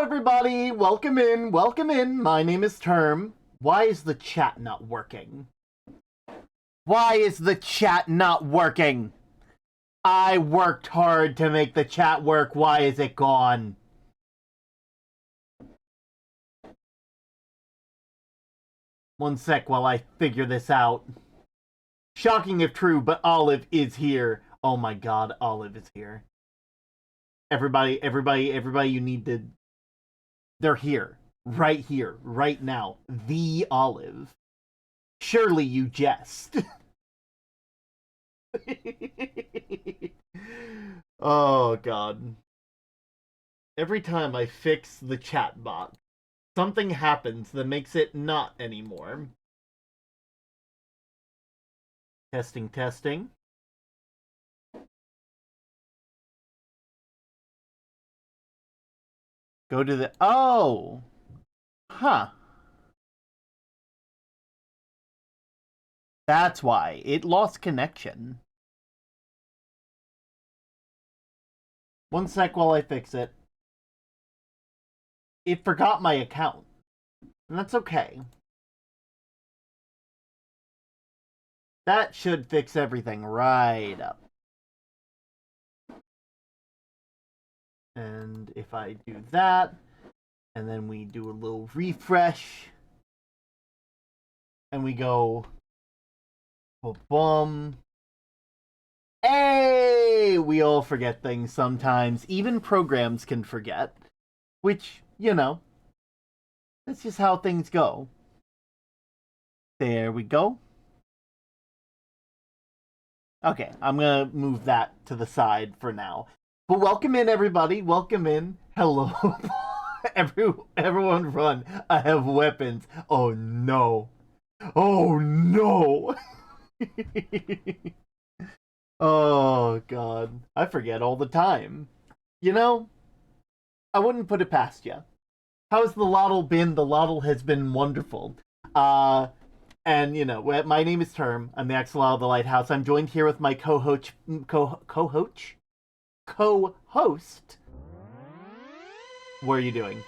everybody! Welcome in, welcome in. My name is Term. Why is the chat not working? Why is the chat not working? I worked hard to make the chat work. Why is it gone? One sec while I figure this out. Shocking if true, but Olive is here. Oh my god, Olive is here. Everybody, you need to... They're here. Right here. Right now. The Olive. Surely you jest. Oh, God. Every time I fix the chat bot, something happens that makes it not anymore. Testing, testing. Go to the... Oh! Huh. That's why. It lost connection. One sec while I fix it. It forgot my account. And that's okay. That should fix everything right up. And if I do that, and then we do a little refresh, and we go, boom. Hey! We all forget things sometimes. Even programs can forget. Which, you know, that's just how things go. There we go. Okay, I'm gonna move that to the side for now. But welcome in, everybody. Welcome in. Hello. Everyone run. I have weapons. Oh, no. Oh, no. Oh, God. I forget all the time. You know, I wouldn't put it past you. How's the Lottle been? The Lottle has been wonderful. And, you know, my name is Term. I'm the Axolotl of the Lighthouse. I'm joined here with my co-host. What are you doing?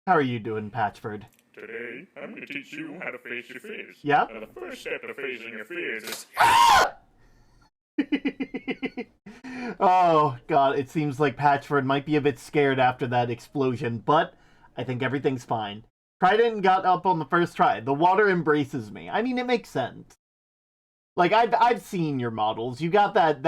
How are you doing, Patchford? Today, I'm going to teach you how to face your fears. Yeah? The first step to facing your fears is... Oh, God, it seems like Patchford might be a bit scared after that explosion, but I think everything's fine. Trident got up on the first try. The water embraces me. I mean, it makes sense. Like, I've seen your models. You got that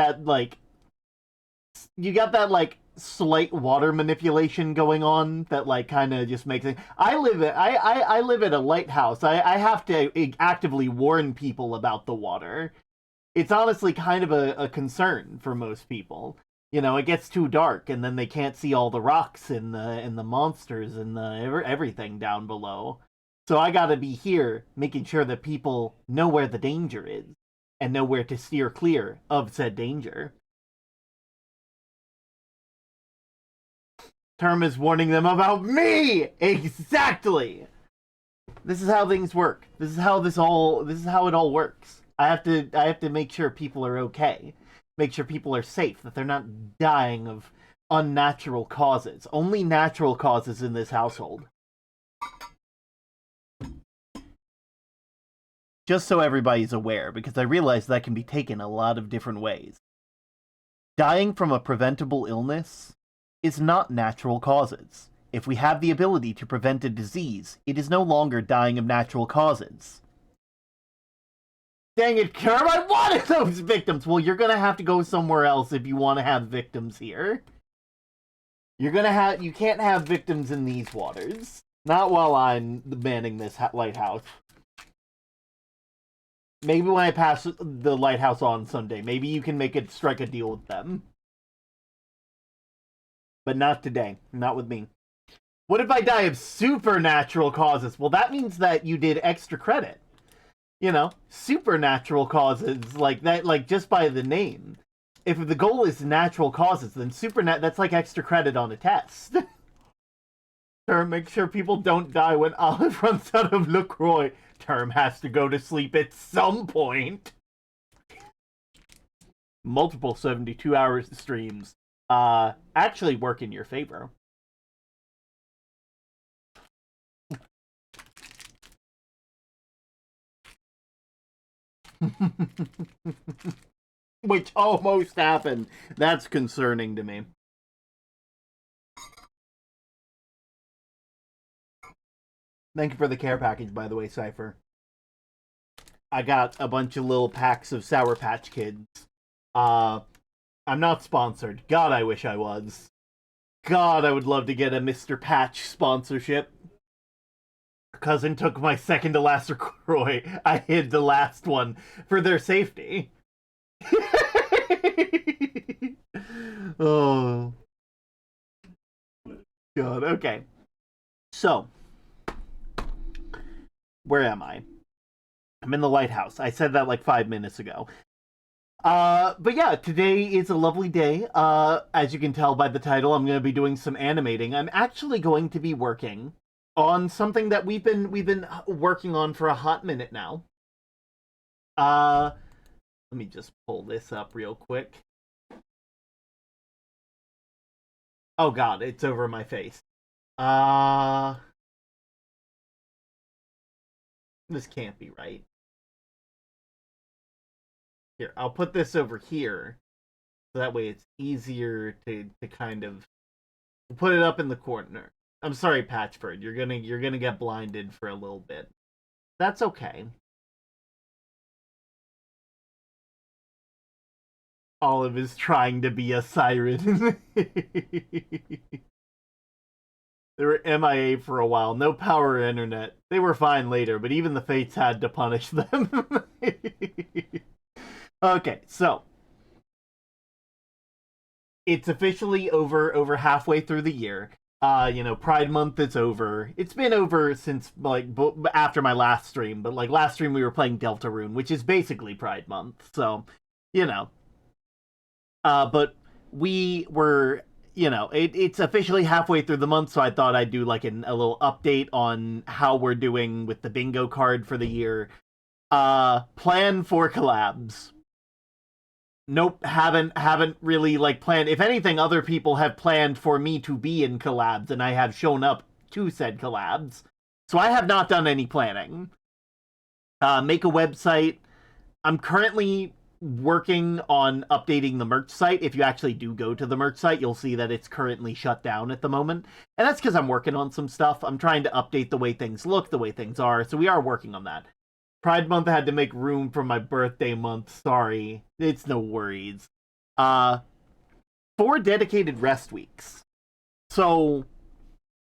slight water manipulation going on that like kind of just makes it. I live at a lighthouse. I have to actively warn people about the water. It's honestly kind of a concern for most people. You know, it gets too dark and then they can't see all the rocks and the monsters and everything down below. So I gotta be here making sure that people know where the danger is and know where to steer clear of said danger. Term is warning them about me! Exactly! This is how things work. This is how it all works. I have to make sure people are okay. Make sure people are safe, that they're not dying of unnatural causes. Only natural causes in this household. Just so everybody's aware, because I realize that can be taken a lot of different ways. Dying from a preventable illness is not natural causes. If we have the ability to prevent a disease, it is no longer dying of natural causes. Dang it, Kerm, I wanted those victims! Well, you're gonna have to go somewhere else if you want to have victims here. You can't have victims in these waters. Not while I'm manning this lighthouse. Maybe when I pass the lighthouse on someday, maybe you can strike a deal with them. But not today. Not with me. What if I die of supernatural causes? Well, that means that you did extra credit. You know, supernatural causes like that, like just by the name. if the goal is natural causes, then that's like extra credit on a test. Term, make sure people don't die when Olive runs out of LaCroix. Term has to go to sleep at some point. Multiple 72 hours streams actually work in your favor. Which almost happened. That's concerning to me. Thank you for the care package, by the way, Cypher. I got a bunch of little packs of Sour Patch Kids. I'm not sponsored. God, I wish I was. God, I would love to get a Mr. Patch sponsorship. Cousin took my second to last LaCroix. I hid the last one for their safety. Oh. God, okay. So, where am I? I'm in the lighthouse. I said that like 5 minutes ago. But yeah, today is a lovely day. As you can tell by the title, I'm going to be doing some animating. I'm actually going to be working on something that we've been working on for a hot minute now. Let me just pull this up real quick. Oh god, it's over my face. This can't be right. Here, I'll put this over here. So that way it's easier to kind of put it up in the corner. I'm sorry, Patchford. You're gonna get blinded for a little bit. That's okay. Olive is trying to be a siren. They were MIA for a while. No power or internet. They were fine later, but even the fates had to punish them. Okay, so it's officially over halfway through the year. Pride month is over. It's been over since like after my last stream, but like last stream we were playing Deltarune, which is basically Pride month. So, you know. But we were, it's officially halfway through the month, so I thought I'd do like a little update on how we're doing with the bingo card for the year. Plan for collabs. Nope, haven't really like planned. If anything, other people have planned for me to be in collabs, and I have shown up to said collabs. So I have not done any planning. Make a website. I'm currently working on updating the merch site. If you actually do go to the merch site, you'll see that it's currently shut down at the moment. And that's because I'm working on some stuff. I'm trying to update the way things look, the way things are. So we are working on that. Pride month had to make room for my birthday month. Sorry. It's no worries. 4 dedicated rest weeks. So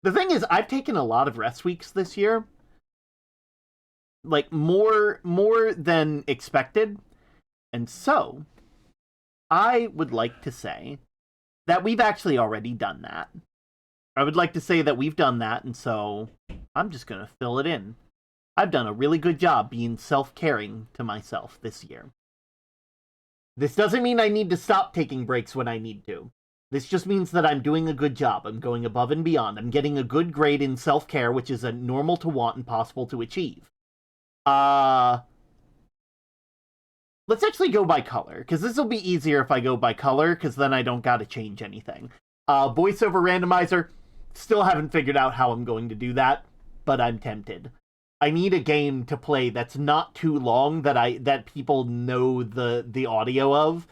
the thing is, I've taken a lot of rest weeks this year. Like more than expected. And so, I would like to say that we've actually already done that. I would like to say that we've done that, and so I'm just going to fill it in. I've done a really good job being self-caring to myself this year. This doesn't mean I need to stop taking breaks when I need to. This just means that I'm doing a good job. I'm going above and beyond. I'm getting a good grade in self-care, which is a normal to want and possible to achieve. Let's actually go by color, because this will be easier if I go by color, because then I don't gotta change anything. Voiceover randomizer, still haven't figured out how I'm going to do that, but I'm tempted. I need a game to play that's not too long, that people know the audio of,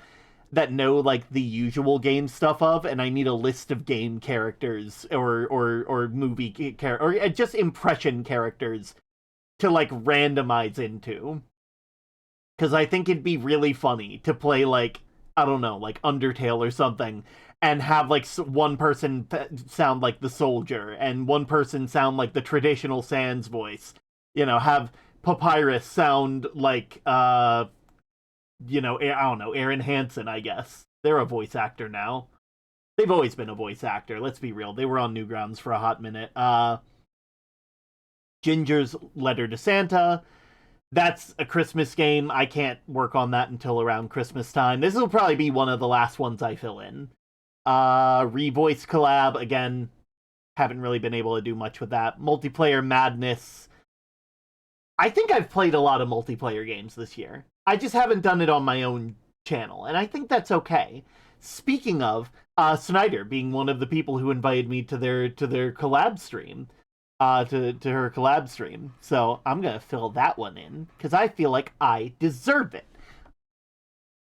that know like the usual game stuff of, and I need a list of game characters or movie character or just impression characters to like randomize into. Because I think it'd be really funny to play, like, I don't know, like Undertale or something, and have, like, one person sound like the soldier, and one person sound like the traditional Sans voice. Have Papyrus sound like, I don't know, Aaron Hansen, I guess. They're a voice actor now. They've always been a voice actor, let's be real. They were on Newgrounds for a hot minute. Ginger's Letter to Santa. That's a Christmas game. I can't work on that until around Christmas time. This will probably be one of the last ones I fill in. Revoice collab, again, haven't really been able to do much with that. Multiplayer Madness. I think I've played a lot of multiplayer games this year. I just haven't done it on my own channel, and I think that's okay. Speaking of, Snyder being one of the people who invited me to their collab stream, to her collab stream. So I'm gonna fill that one in because I feel like I deserve it.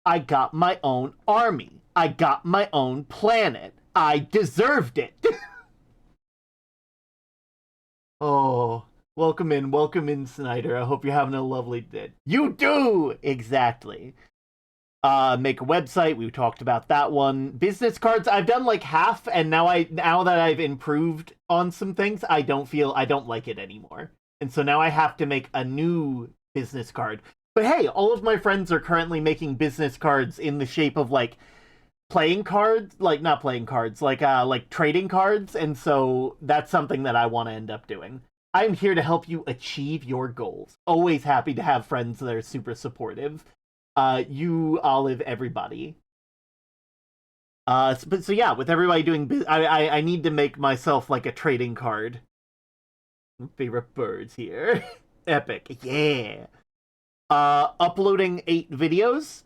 I got my own army. I got my own planet. I deserved it. Oh, welcome in, Snyder. I hope you're having a lovely day. You do exactly. Make a website. We talked about that one. Business cards. I've done like half, and now that I've improved on some things, I don't like it anymore, and so now I have to make a new business card. But hey, all of my friends are currently making business cards in the shape of like playing cards, like not playing cards, like trading cards, and so that's something that I want to end up doing. I'm here to help you achieve your goals. Always happy to have friends that are super supportive. You, Olive, everybody. So yeah, with everybody doing, I need to make myself like a trading card. Favorite birds here. Epic, yeah. Uploading 8 videos.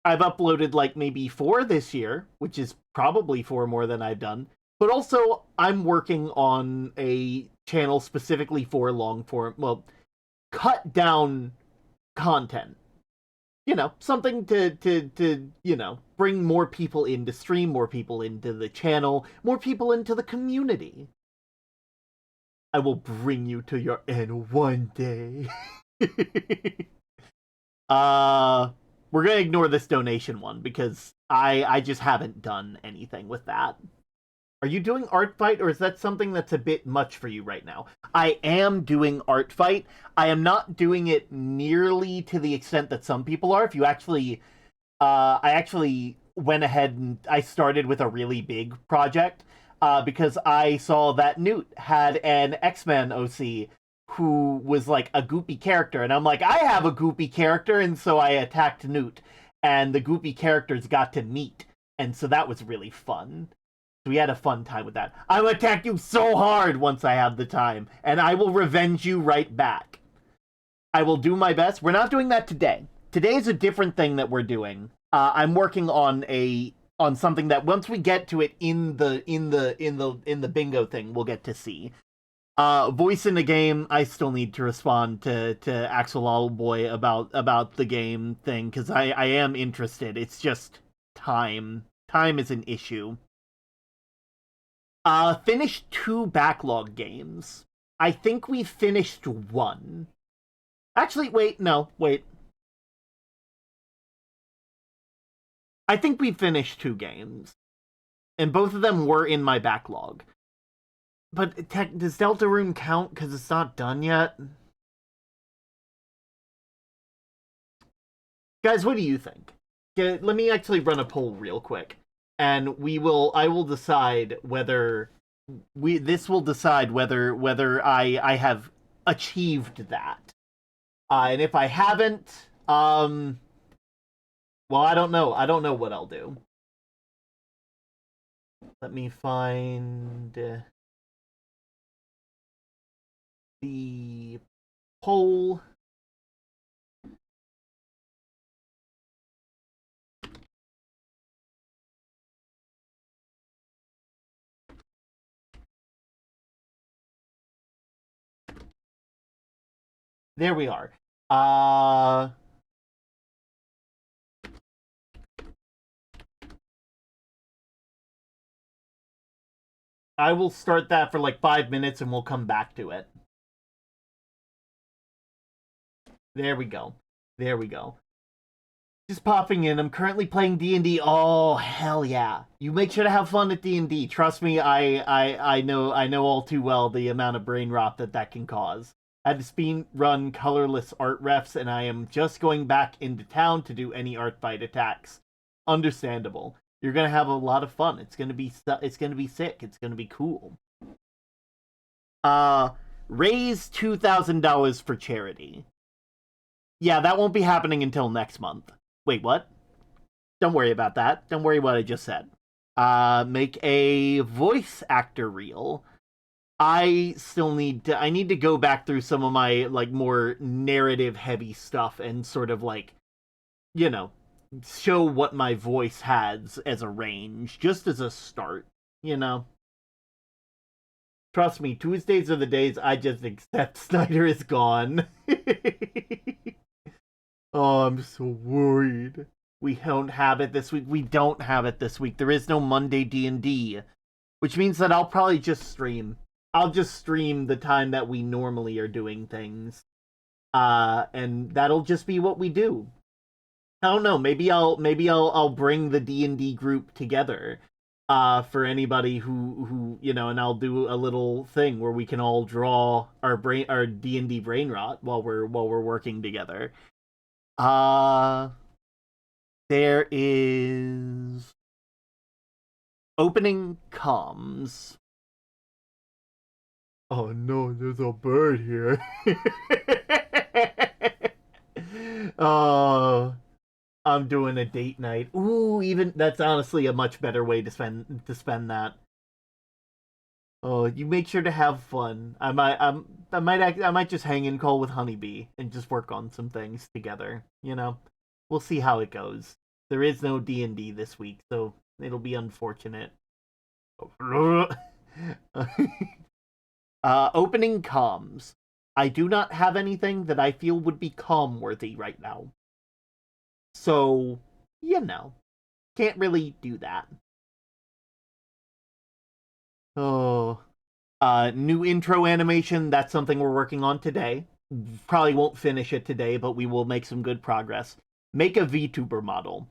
I've uploaded like maybe 4 this year, which is probably 4 more than I've done. But also, I'm working on a channel specifically for long form, well, cut down content. Something to bring more people into stream, more people into the channel, more people into the community. I will bring you to your end one day. uh we're gonna ignore this donation one because I just haven't done anything with that. Are you doing Art Fight, or is that something that's a bit much for you right now? I am doing Art Fight. I am not doing it nearly to the extent that some people are. If you actually, I actually went ahead and I started with a really big project because I saw that Newt had an X-Men OC who was like a goopy character, and I'm like, I have a goopy character, and so I attacked Newt, and the goopy characters got to meet, and so that was really fun. We had a fun time with that. I will attack you so hard once I have the time, and I will revenge you right back. I will do my best. We're not doing that today. Today is a different thing that we're doing. I'm working on something that once we get to it in the bingo thing, we'll get to see. Voice in the game. I still need to respond to Axel Allboy about the game thing because I am interested. It's just time. Time is an issue. Finished 2 backlog games. I think we finished 1. Actually, wait, no, wait. I think we finished 2 games. And both of them were in my backlog. But does Deltarune count because it's not done yet? Guys, what do you think? Let me actually run a poll real quick. And I will decide whether this will decide whether I have achieved that. And if I haven't, well, I don't know. I don't know what I'll do. Let me find the poll. There we are. I will start that for like 5 minutes and we'll come back to it. There we go. There we go. Just popping in. I'm currently playing D&D. Oh, hell yeah. You make sure to have fun at D&D. Trust me, I know all too well the amount of brain rot that can cause. I had to speed run colorless art refs, and I am just going back into town to do any art fight attacks. Understandable. You're gonna have a lot of fun. It's gonna be sick. It's gonna be cool. Raise $2,000 for charity. Yeah, that won't be happening until next month. Wait, what? Don't worry about that. Don't worry what I just said. Make a voice actor reel. I need to go back through some of my like more narrative heavy stuff and sort of like, you know, show what my voice has as a range just as a start, you know. Trust me, Tuesdays are the days I just accept Snyder is gone. Oh, I'm so worried. We don't have it this week. We don't have it this week. There is no Monday D&D, which means that I'll probably just stream. I'll just stream the time that we normally are doing things. And that'll just be what we do. I don't know. Maybe I'll bring the D&D group together. For anybody who and I'll do a little thing where we can all draw our D&D brain rot while we're working together. Uh there is opening comms. Oh no, there's a bird here. Oh, I'm doing a date night. Ooh, even that's honestly a much better way to spend that. Oh, you make sure to have fun. I might just hang in call with Honeybee and just work on some things together. We'll see how it goes. There is no D&D this week, so it'll be unfortunate. Opening comms. I do not have anything that I feel would be comm worthy right now. So, can't really do that. Oh, new intro animation. That's something we're working on today. Probably won't finish it today, but we will make some good progress. Make a VTuber model.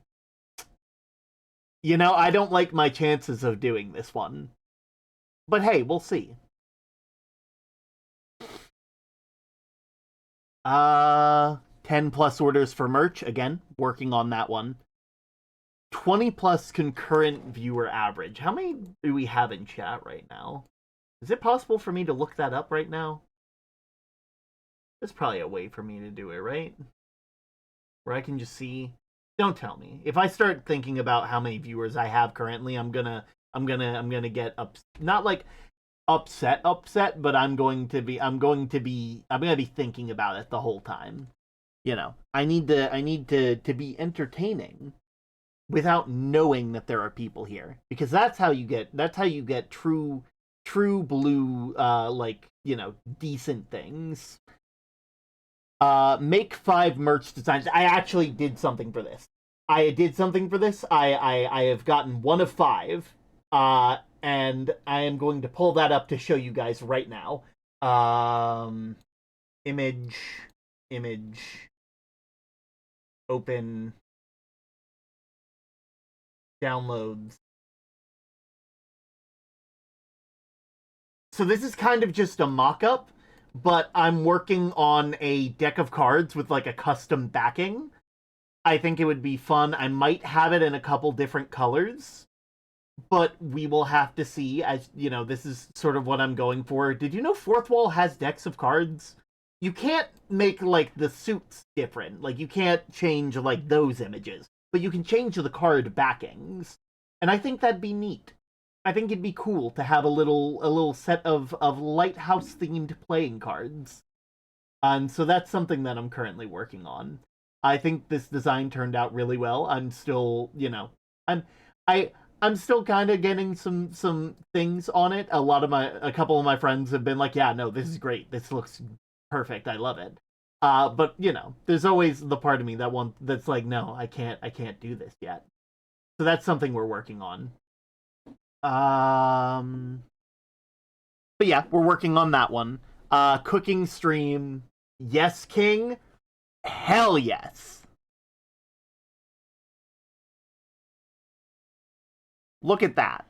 I don't like my chances of doing this one. But hey, we'll see. 10 plus orders for merch. Again, working on that one. 20 plus concurrent viewer average. How many do we have in chat right now? Is it possible for me to look that up right now? There's probably a way for me to do it, right? Where I can just see. Don't tell me. If I start thinking about how many viewers I have currently, I'm gonna get not like upset, but I'm gonna be thinking about it the whole time. I need to be entertaining without knowing that there are people here, because that's how you get true blue decent things. Make 5 merch designs. I actually did something for this. I have gotten 1 of 5. And I am going to pull that up to show you guys right now. Image, open, downloads. So this is kind of just a mock-up, but I'm working on a deck of cards with like a custom backing. I think it would be fun. I might have it in a couple different colors, but we will have to see. As this is sort of what I'm going for. Did you know Fourth Wall has decks of cards? You can't make like the suits different. Like you can't change like those images, but you can change the card backings. And I think that'd be neat. I think it'd be cool to have a little set of lighthouse themed playing cards. And so that's something that I'm currently working on. I think this design turned out really well. I'm still, I'm I'm still kind of getting some things on it. A couple of my friends have been like, "Yeah, no, this is great. This looks perfect. I love it." But there's always the part of me that's like, "No, I can't do this yet." So that's something we're working on. But yeah, we're working on that one. Cooking stream. Yes, King. Hell yes. Look at that.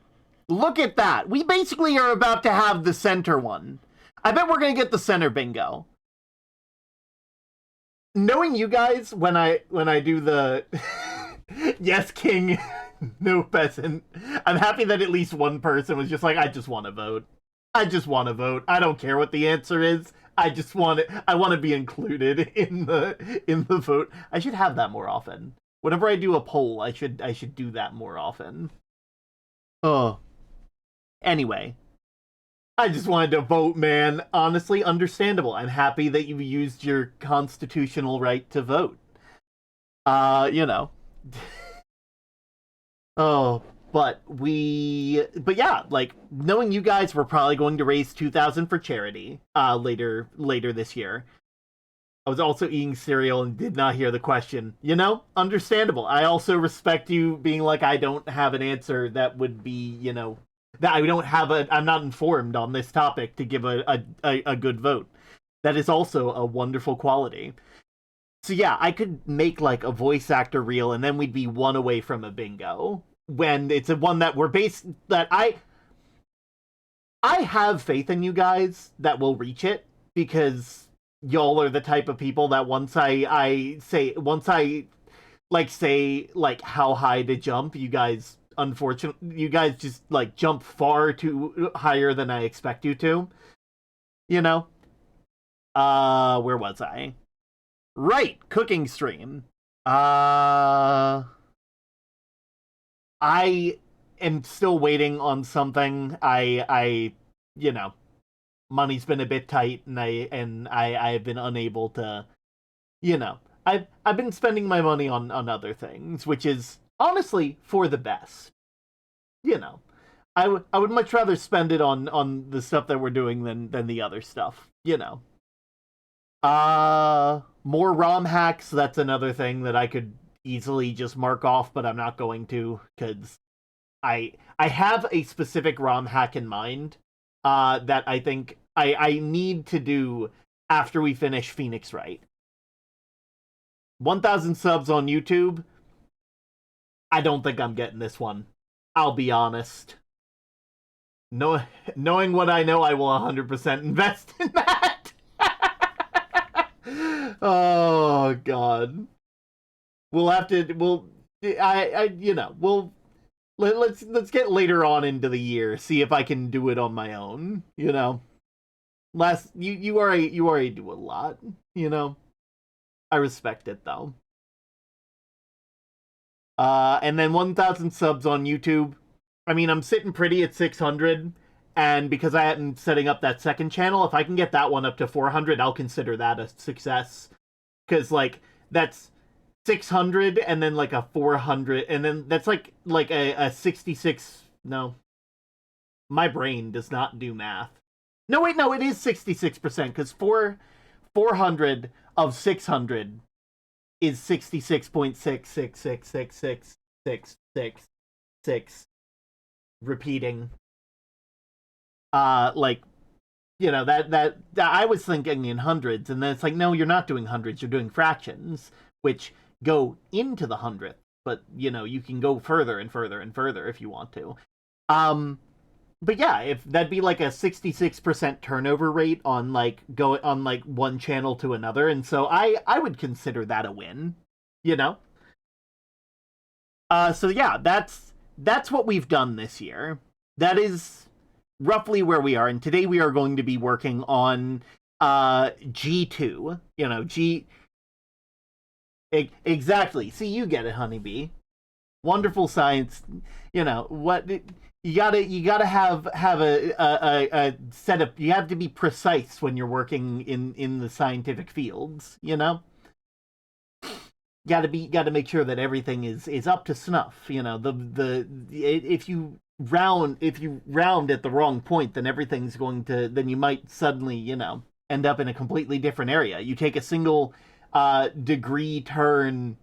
Look at that. We basically are about to have the center one. I bet we're going to get the center bingo. Knowing you guys, when I do the yes, King, no peasant, I'm happy that at least one person was just like, I just want to vote. I just want to vote. I don't care what the answer is. I just want it. I want to be included in the vote. I should have that more often. Whenever I do a poll, I should do that more often. Oh, anyway, I just wanted to vote, man. Honestly, understandable. I'm happy that you used your constitutional right to vote. You know. Oh, but yeah, like knowing you guys were probably going to raise 2,000 for charity later this year. I was also eating cereal and did not hear the question. Understandable. I also respect you being like I don't have an answer that would be, that I don't have I'm not informed on this topic to give a good vote. That is also a wonderful quality. So yeah, I could make like a voice actor reel, and then we'd be one away from a bingo. When it's a one that we're based that I have faith in you guys that will reach it because y'all are the type of people that once I like say like how high to jump, you guys just like jump far too higher than I expect you to. You know? Where was I? Right, cooking stream. Uh I am still waiting on something. You know, money's been a bit tight, and I've been unable to, I've been spending my money on other things, which is honestly for the best. You know, I would much rather spend it on the stuff that we're doing than the other stuff. More ROM hacks. That's another thing that I could easily just mark off, but I'm not going to because I have a specific ROM hack in mind that I think I need to do after we finish Phoenix Wright. 1,000 subs on YouTube. I don't think I'm getting this one. I'll be honest. No, knowing what I know, I will 100% invest in that. Oh God. We'll have to. We'll. I. We'll let's get later on into the year, see if I can do it on my own. Last you already do a lot. I respect it though. And then 1,000 subs on YouTube. I mean, I'm sitting pretty at 600, and because I am setting up that second channel, if I can get that one up to 400, I'll consider that a success. Because like that's 600 and then like a 400 and then that's like a 66. No, my brain does not do math. No, wait, no, it is 66% because 400 of 600 is 66.6666666 repeating. Like, that I was thinking in hundreds, and then it's like, no, you're not doing hundreds, you're doing fractions, which go into the hundredth, but you can go further and further and further if you want to. Um, but yeah, if that'd be like a 66% turnover rate on like go on like one channel to another, and so I would consider that a win, you know. So yeah, that's what we've done this year. That is roughly where we are, and today we are going to be working on G2. Exactly. See, you get it, honeybee. Wonderful science. What you gotta have a setup. You have to be precise when you're working in the scientific fields. Gotta make sure that everything is up to snuff. The if you round at the wrong point, then then you might suddenly end up in a completely different area. You take a single degree turn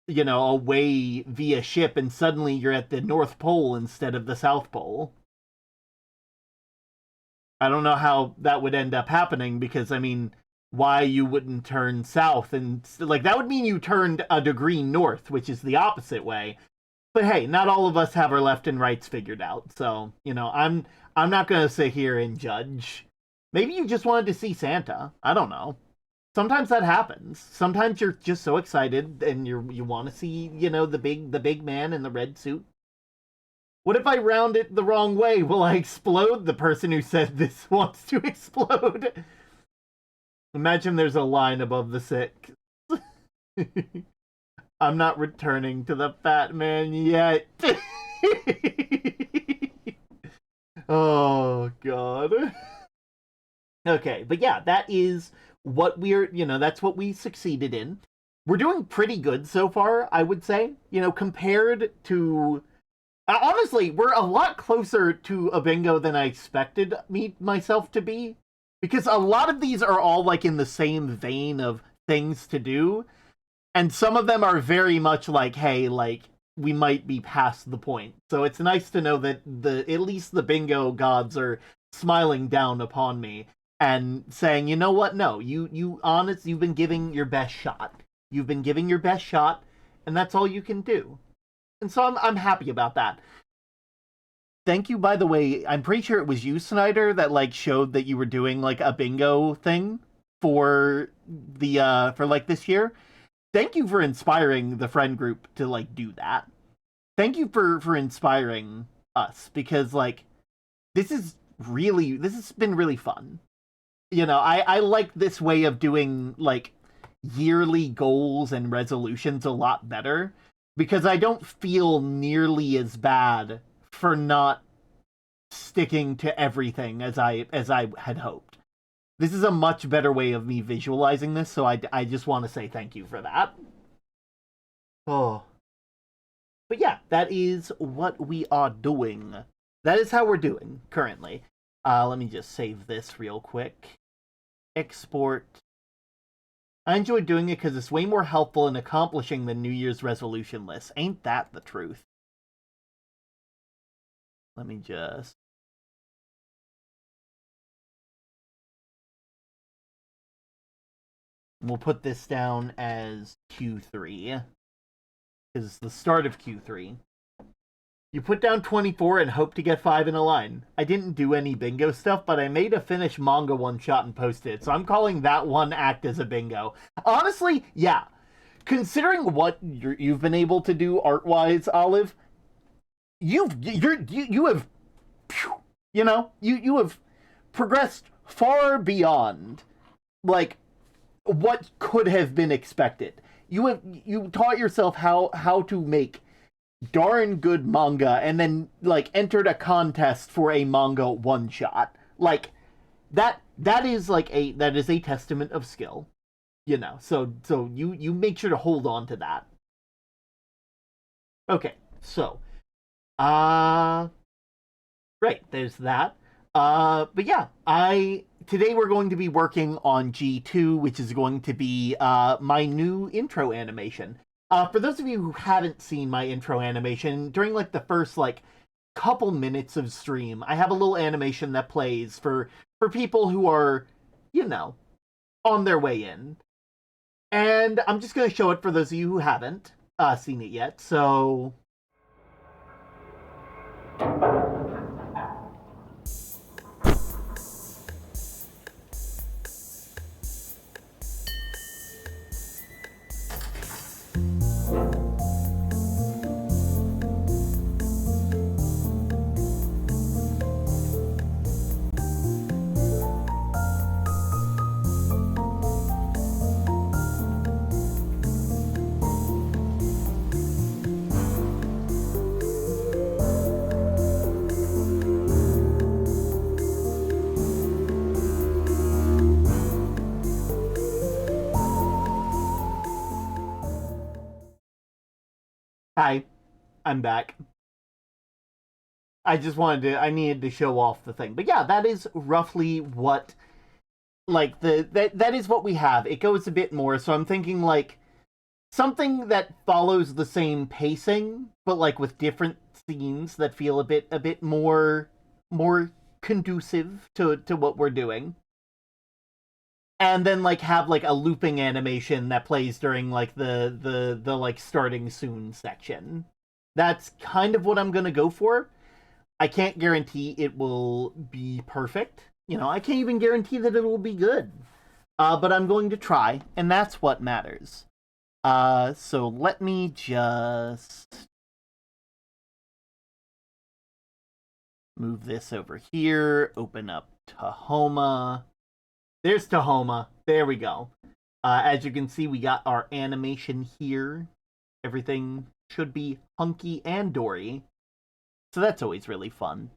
away via ship, and suddenly you're at the North Pole instead of the South Pole. I don't know how that would end up happening because, I mean, why you wouldn't turn south, and like that would mean you turned a degree north, which is the opposite way. But hey, not all of us have our left and rights figured out, so I'm not gonna sit here and judge. Maybe you just wanted to see Santa. I don't know. Sometimes that happens. Sometimes you're just so excited and you want to see the big man in the red suit. What if I round it the wrong way? Will I explode? The person who said this wants to explode. Imagine there's a line above the sick. I'm not returning to the fat man yet. Oh, God. Okay, but yeah, that is what that's what we succeeded in. We're doing pretty good so far, I would say. Compared to honestly, we're a lot closer to a bingo than I expected myself to be, because a lot of these are all like in the same vein of things to do, and some of them are very much like, hey, like we might be past the point. So it's nice to know that the at least the bingo gods are smiling down upon me and saying, you know what? No, you've been giving your best shot. You've been giving your best shot, and that's all you can do. And so I'm happy about that. Thank you, by the way. I'm pretty sure it was you, Snyder, that like showed that you were doing like a bingo thing for the for like this year. Thank you for inspiring the friend group to like do that. Thank you for inspiring us, because like this has been really fun. I like this way of doing like yearly goals and resolutions a lot better, because I don't feel nearly as bad for not sticking to everything as I had hoped. This is a much better way of me visualizing this, so I just want to say thank you for that. Oh. But yeah, that is what we are doing. That is how we're doing currently. Let me just save this real quick. Export. I enjoy doing it because it's way more helpful in accomplishing the New Year's resolution list. Ain't that the truth? Let me just. We'll put this down as Q3, because it's the start of Q3. You put down 24 and hope to get 5 in a line. I didn't do any bingo stuff, but I made a finished manga one shot and posted it, so I'm calling that one act as a bingo. Honestly, yeah. Considering what you've been able to do art-wise, Olive, you have, you have progressed far beyond like what could have been expected. You taught yourself how to make darn good manga, and then like entered a contest for a manga one shot. Like that is a testament of skill. So you make sure to hold on to that. Okay, so uh right, there's that. But yeah, I today we're going to be working on G2, which is going to be my new intro animation. For those of you who haven't seen my intro animation, during like the first like couple minutes of stream, I have a little animation that plays for people who are, you know, on their way in. And I'm just gonna show it for those of you who haven't seen it yet. So hi, I'm back. I needed to show off the thing. But yeah, that is roughly what like that is what we have. It goes a bit more, so I'm thinking like something that follows the same pacing, but like with different scenes that feel a bit more conducive to what we're doing. And then like have like a looping animation that plays during like the like starting soon section. That's kind of what I'm gonna go for. I can't guarantee it will be perfect. I can't even guarantee that it will be good. But I'm going to try, and that's what matters. So let me just Move this over here. Open up Tahoma. There's Tahoma. There we go. As you can see, we got our animation here. Everything should be hunky and dory. So that's always really fun.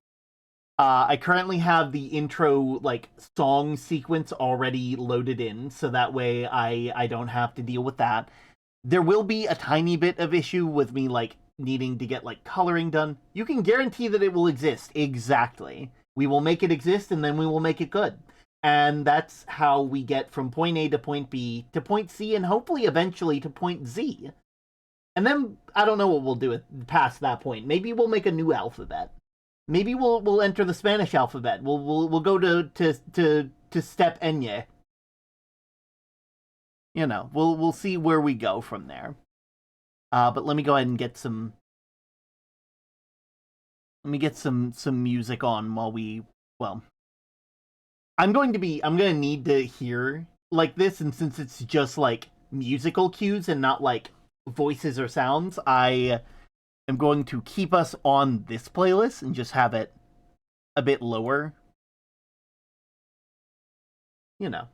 I currently have the intro like song sequence already loaded in, so that way I don't have to deal with that. There will be a tiny bit of issue with me like needing to get like coloring done. You can guarantee that it will exist. Exactly. We will make it exist and then we will make it good. And that's how we get from point A to point B to point C and hopefully eventually to point Z. And then I don't know what we'll do past that point. Maybe we'll make a new alphabet. Maybe we'll enter the Spanish alphabet. We'll go to step Enye. You know, we'll see where we go from there. But let me go ahead and get some. Let me get some music on while we. Well, I'm going to need to hear like this, and since it's just like musical cues and not like voices or sounds, I am going to keep us on this playlist and just have it a bit lower. You know,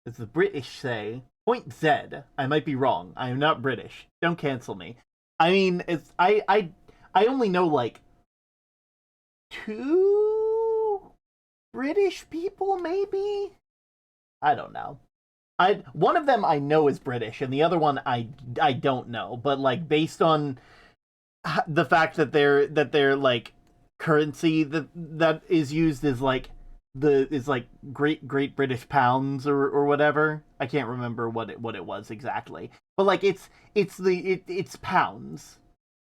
as the British say, point Z. I might be wrong. I am not British. Don't cancel me. I mean, it's I only know like 2 British people, maybe. I don't know. One of them I know is British, and the other one I don't know. But like based on the fact that they're like currency that is used is like Great British pounds or whatever. I can't remember what it was exactly, but like it's pounds.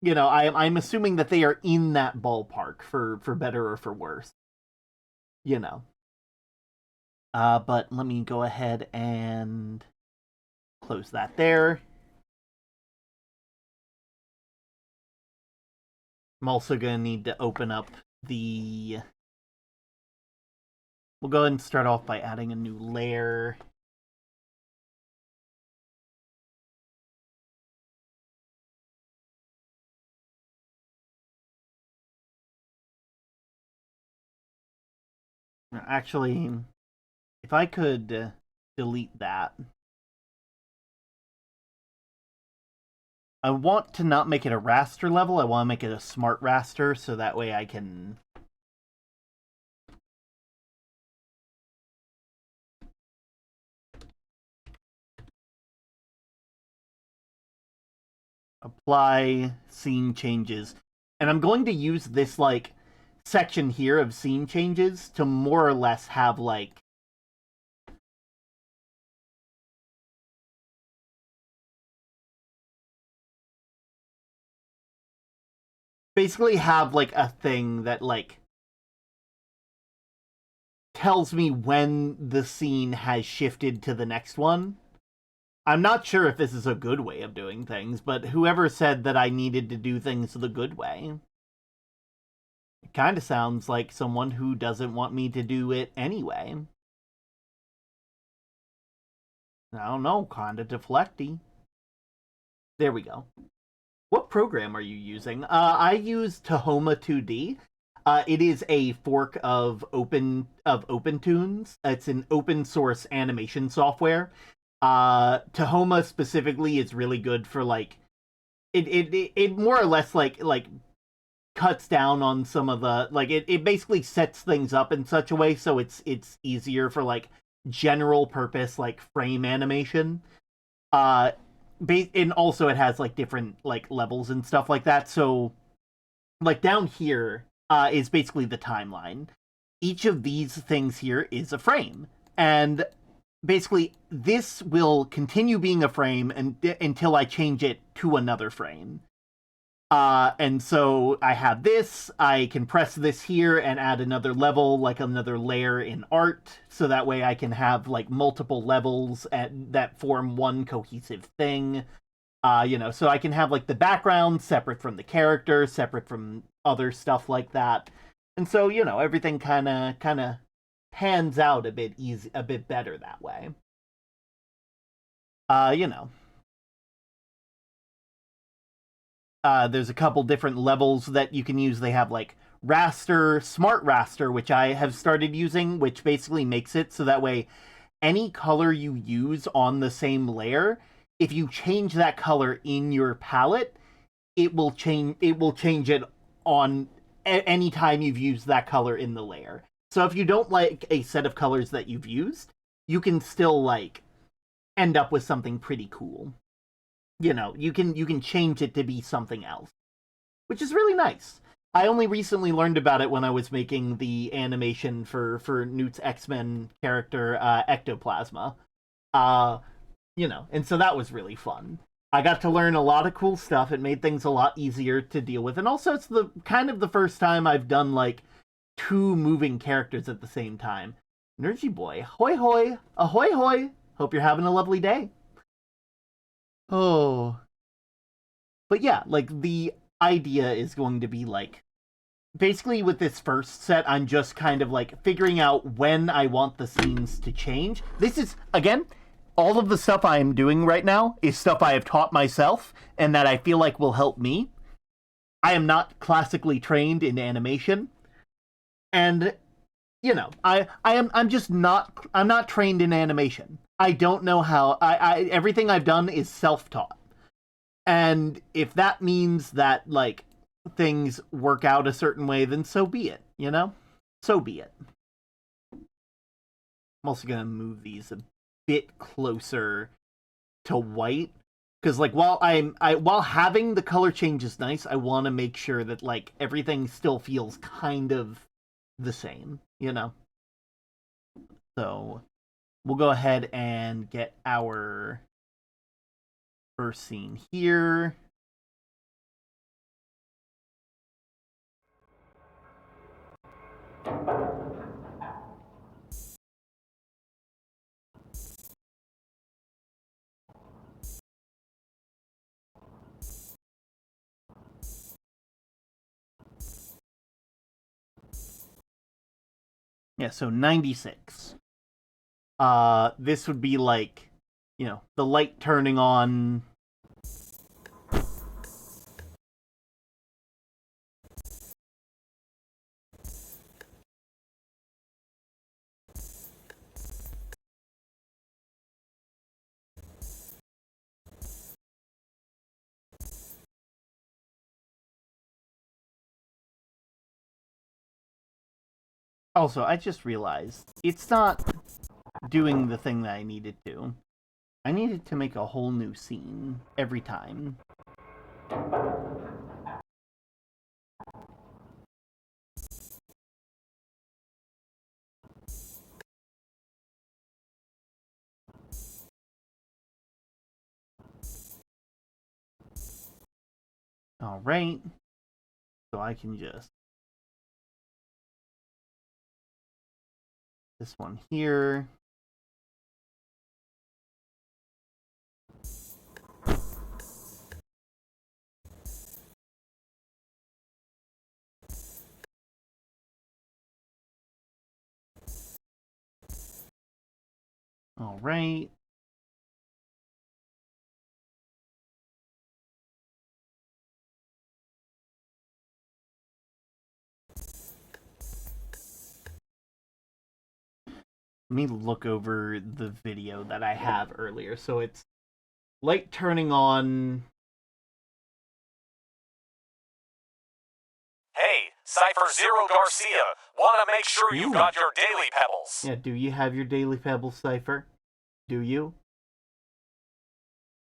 You know, I'm assuming that they are in that ballpark for better or for worse. You know. But let me go ahead and close that there. I'm also going to need to open up the... We'll go ahead and start off by adding a new layer. Actually, if I could delete that. I want to not make it a raster level. I want to make it a smart raster, so that way I can... apply scene changes. And I'm going to use this, like, section here of scene changes to more or less have, like... basically have, like, a thing that, like... tells me when the scene has shifted to the next one. I'm not sure if this is a good way of doing things, but whoever said that I needed to do things the good way, it kind of sounds like someone who doesn't want me to do it anyway. I don't know, kind of deflecty. There we go. What program are you using? I use Tahoma 2D. It is a fork of OpenTunes. It's an open source animation software. Tahoma specifically is really good for like it more or less like cuts down on some of the like it basically sets things up in such a way so it's easier for like general purpose like frame animation. Uh and also it has like different like levels and stuff like that. So like down here is basically the timeline. Each of these things here is a frame. And basically this will continue being a frame until I change it to another frame. And so I have this, I can press this here and add another level, like another layer in art, so that way I can have like multiple levels that form one cohesive thing. You know, so I can have like the background separate from the character, separate from other stuff like that. And so, you know, everything kind of pans out a bit better that way. You know, there's a couple different levels that you can use. They have like raster, smart raster, which I have started using, which basically makes it so that way any color you use on the same layer, if you change that color in your palette, it will change it on any time you've used that color in the layer. So if you don't like a set of colors that you've used, you can still like end up with something pretty cool. You can change it to be something else, which is really nice. I only recently learned about it when I was making the animation for Newt's X-Men character Ectoplasma. Uh and so that was really fun. I got to learn a lot of cool stuff. It made things a lot easier to deal with. And also it's the kind of the first time I've done like two moving characters at the same time. Nergy boy, hoy hoy, ahoy hoy. Hope you're having a lovely day. Oh. But yeah, like the idea is going to be like basically with this first set, I'm just kind of like figuring out when I want the scenes to change. This is, again, all of the stuff I am doing right now is stuff I have taught myself and that I feel like will help me. I am not classically trained in animation. And I'm just not trained in animation. I don't know how I everything I've done is self-taught. And if that means that like things work out a certain way, then so be it. So be it. I'm also gonna move these a bit closer to white because like while having the color change is nice, I want to make sure that like everything still feels kind of the same. So we'll go ahead and get our first scene here. Yeah, so 96. This would be like, the light turning on. Also, I just realized it's not doing the thing that I needed to. I needed to make a whole new scene every time. Alright. So I can just. This one here. Alright. Let me look over the video that I have earlier. So it's light turning on. Hey, Cypher Zero Garcia, wanna make sure you've got your daily pebbles. Yeah, do you have your Daily Pebbles, Cypher? Do you?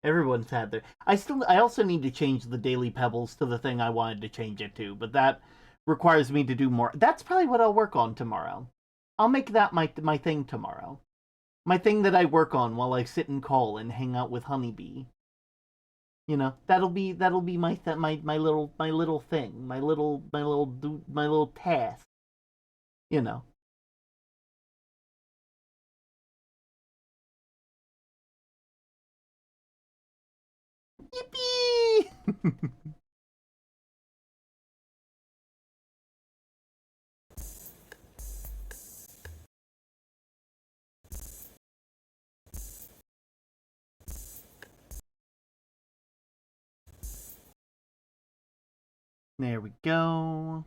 Everyone's had their. I also need to change the Daily Pebbles to the thing I wanted to change it to, but that requires me to do more. That's probably what I'll work on tomorrow. I'll make that my thing tomorrow. My thing that I work on while I sit and call and hang out with Honeybee. That'll be my little thing, my little task. You know. Yippee! There we go.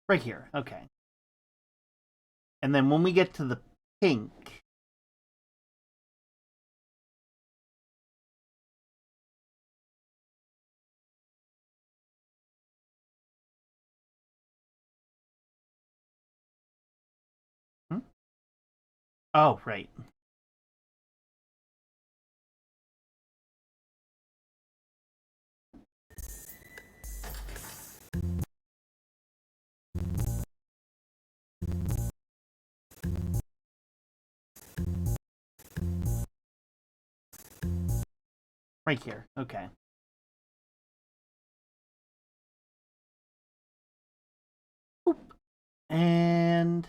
Right here. Okay. And then when we get to the pink... Hmm? Oh, right. Right here. Okay. Oop. And...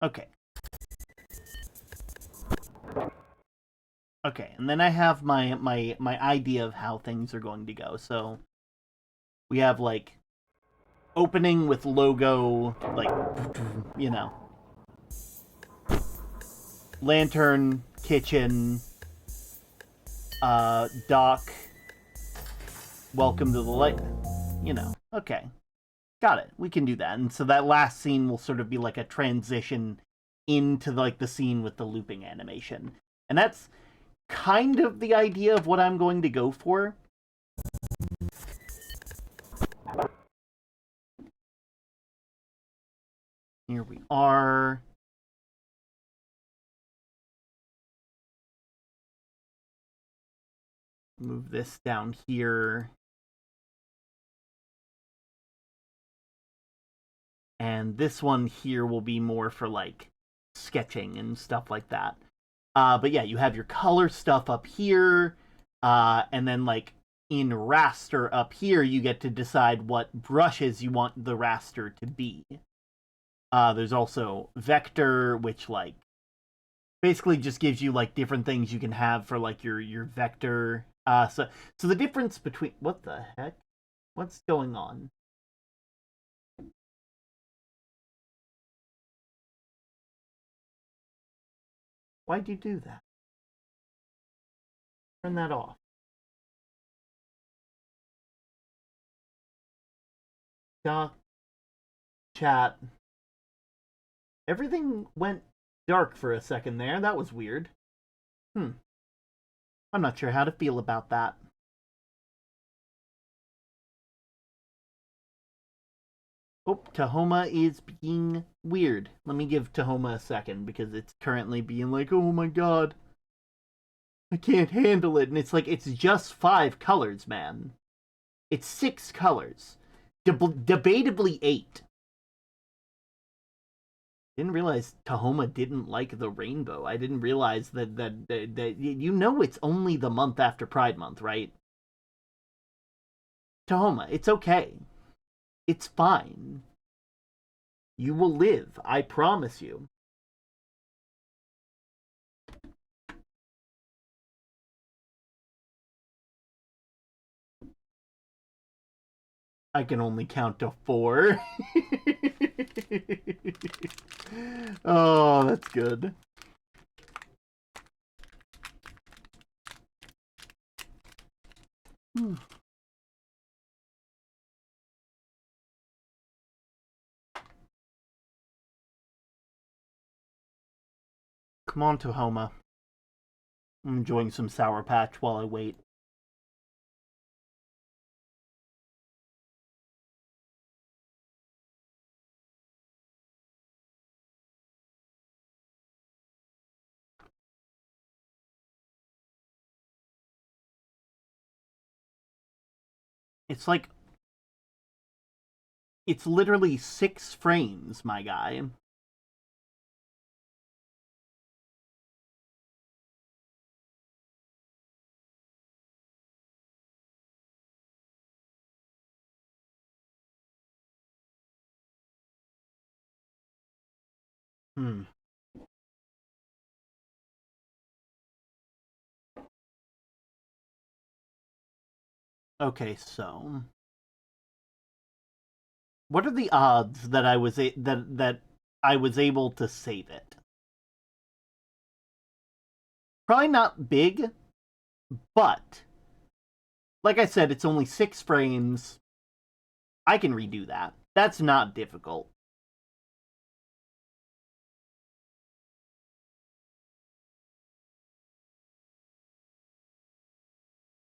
Okay. Okay, and then I have my idea of how things are going to go. So we have like opening with logo, like you know, lantern, kitchen, dock, welcome to the light. You know, okay, got it. We can do that, and so that last scene will sort of be like a transition into like the scene with the looping animation, and that's kind of the idea of what I'm going to go for. Here we are. Move this down here. And this one here will be more for like sketching and stuff like that. But yeah, you have your color stuff up here, and then like in raster up here, you get to decide what brushes you want the raster to be. There's also vector, which like basically just gives you like different things you can have for like your vector. So the difference between what the heck, what's going on? Why'd you do that? Turn that off. Doc, chat. Everything went dark for a second there. That was weird. I'm not sure how to feel about that. Oh, Tahoma is being weird. Let me give Tahoma a second because it's currently being like, oh my god, I can't handle it. And it's like, it's just 5 colors, man. It's 6 colors. Debatably 8. Didn't realize Tahoma didn't like the rainbow. I didn't realize that you know it's only the month after Pride Month, right? Tahoma, it's okay. It's fine. You will live, I promise you. I can only count to 4. Oh, that's good. Come on, Tahoma. I'm enjoying some Sour Patch while I wait. It's like... It's literally 6 frames, my guy. Hmm. Okay, so... What are the odds that that I was able to save it? Probably not big, but like I said, it's only 6 frames. I can redo that. That's not difficult.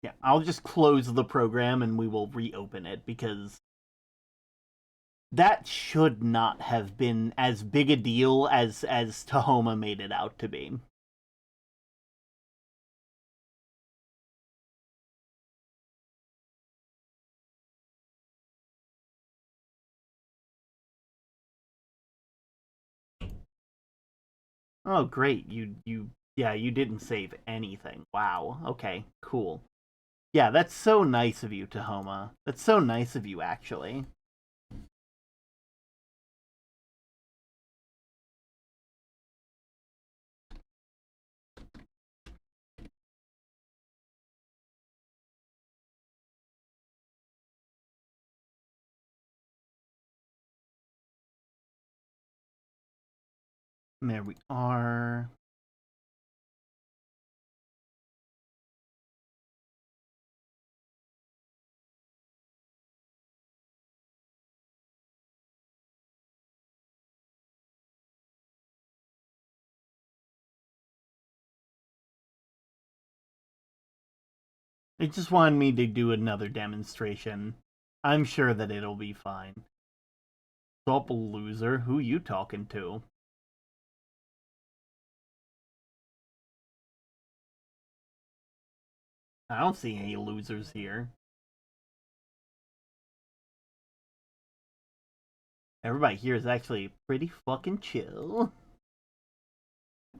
Yeah, I'll just close the program and we will reopen it because that should not have been as big a deal as Tahoma made it out to be. Oh, great. You didn't save anything. Wow. Okay, cool. Yeah, that's so nice of you, Tahoma. That's so nice of you, actually. There we are. They just wanted me to do another demonstration. I'm sure that it'll be fine. Sup, loser? Who you talking to? I don't see any losers here. Everybody here is actually pretty fucking chill.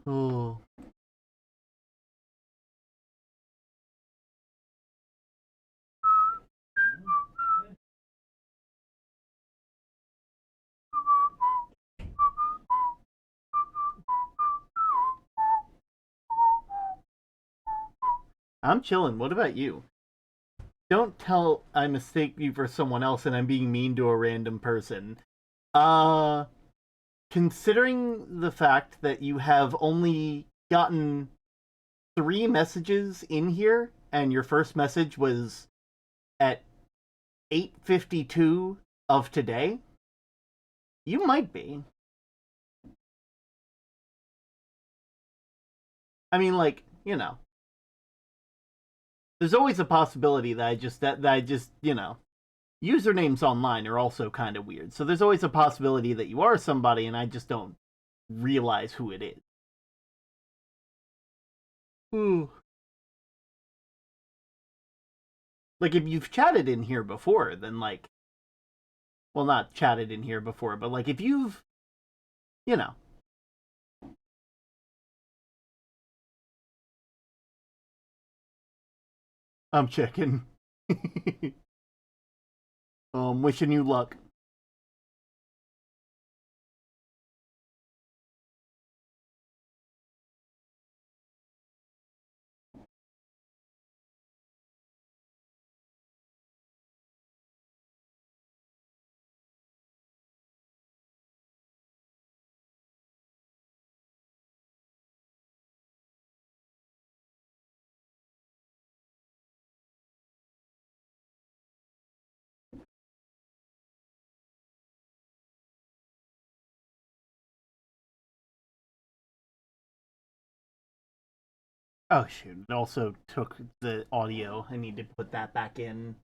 Oh. I'm chilling. What about you? Don't tell I mistake you for someone else and I'm being mean to a random person. Uh, considering the fact that you have only gotten 3 messages in here and your first message was at 8:52 of today, you might be. I mean, like, there's always a possibility that I just, usernames online are also kind of weird. So there's always a possibility that you are somebody and I just don't realize who it is. Ooh. Like if you've chatted in here before, then like, well, not chatted in here before, but like if you've, you know, I'm checking. Wishing you luck. Oh shoot! It also took the audio. I need to put that back in.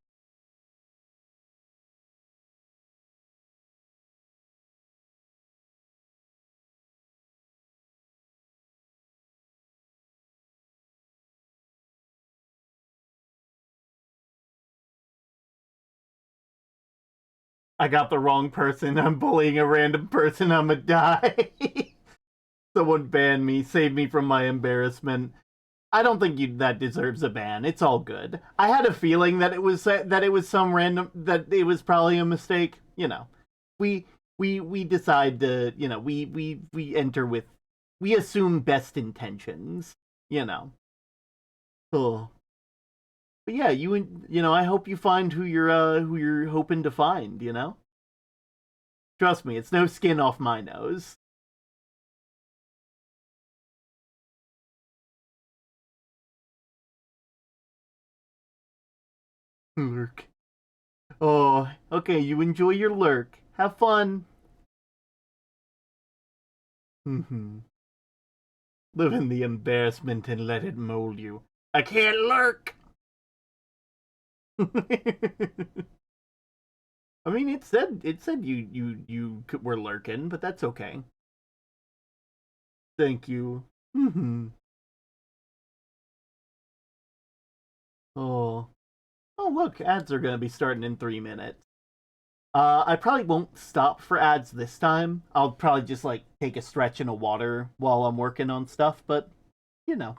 I got the wrong person. I'm bullying a random person. I'ma die. Someone ban me. Save me from my embarrassment. I don't think that deserves a ban. It's all good. I had a feeling that it was some random that it was probably a mistake. We we decide to we enter with we assume best intentions. You know. Oh. But yeah, I hope you find who you're hoping to find. Trust me, it's no skin off my nose. Lurk. Oh, okay, you enjoy your lurk. Have fun. Mm-hmm. Live in the embarrassment and let it mold you. I can't lurk! I mean, it said you were lurking, but that's okay. Thank you. Mm-hmm. Oh. Oh, look, ads are gonna be starting in 3 minutes. I probably won't stop for ads this time. I'll probably just like take a stretch in a water while I'm working on stuff, but you know.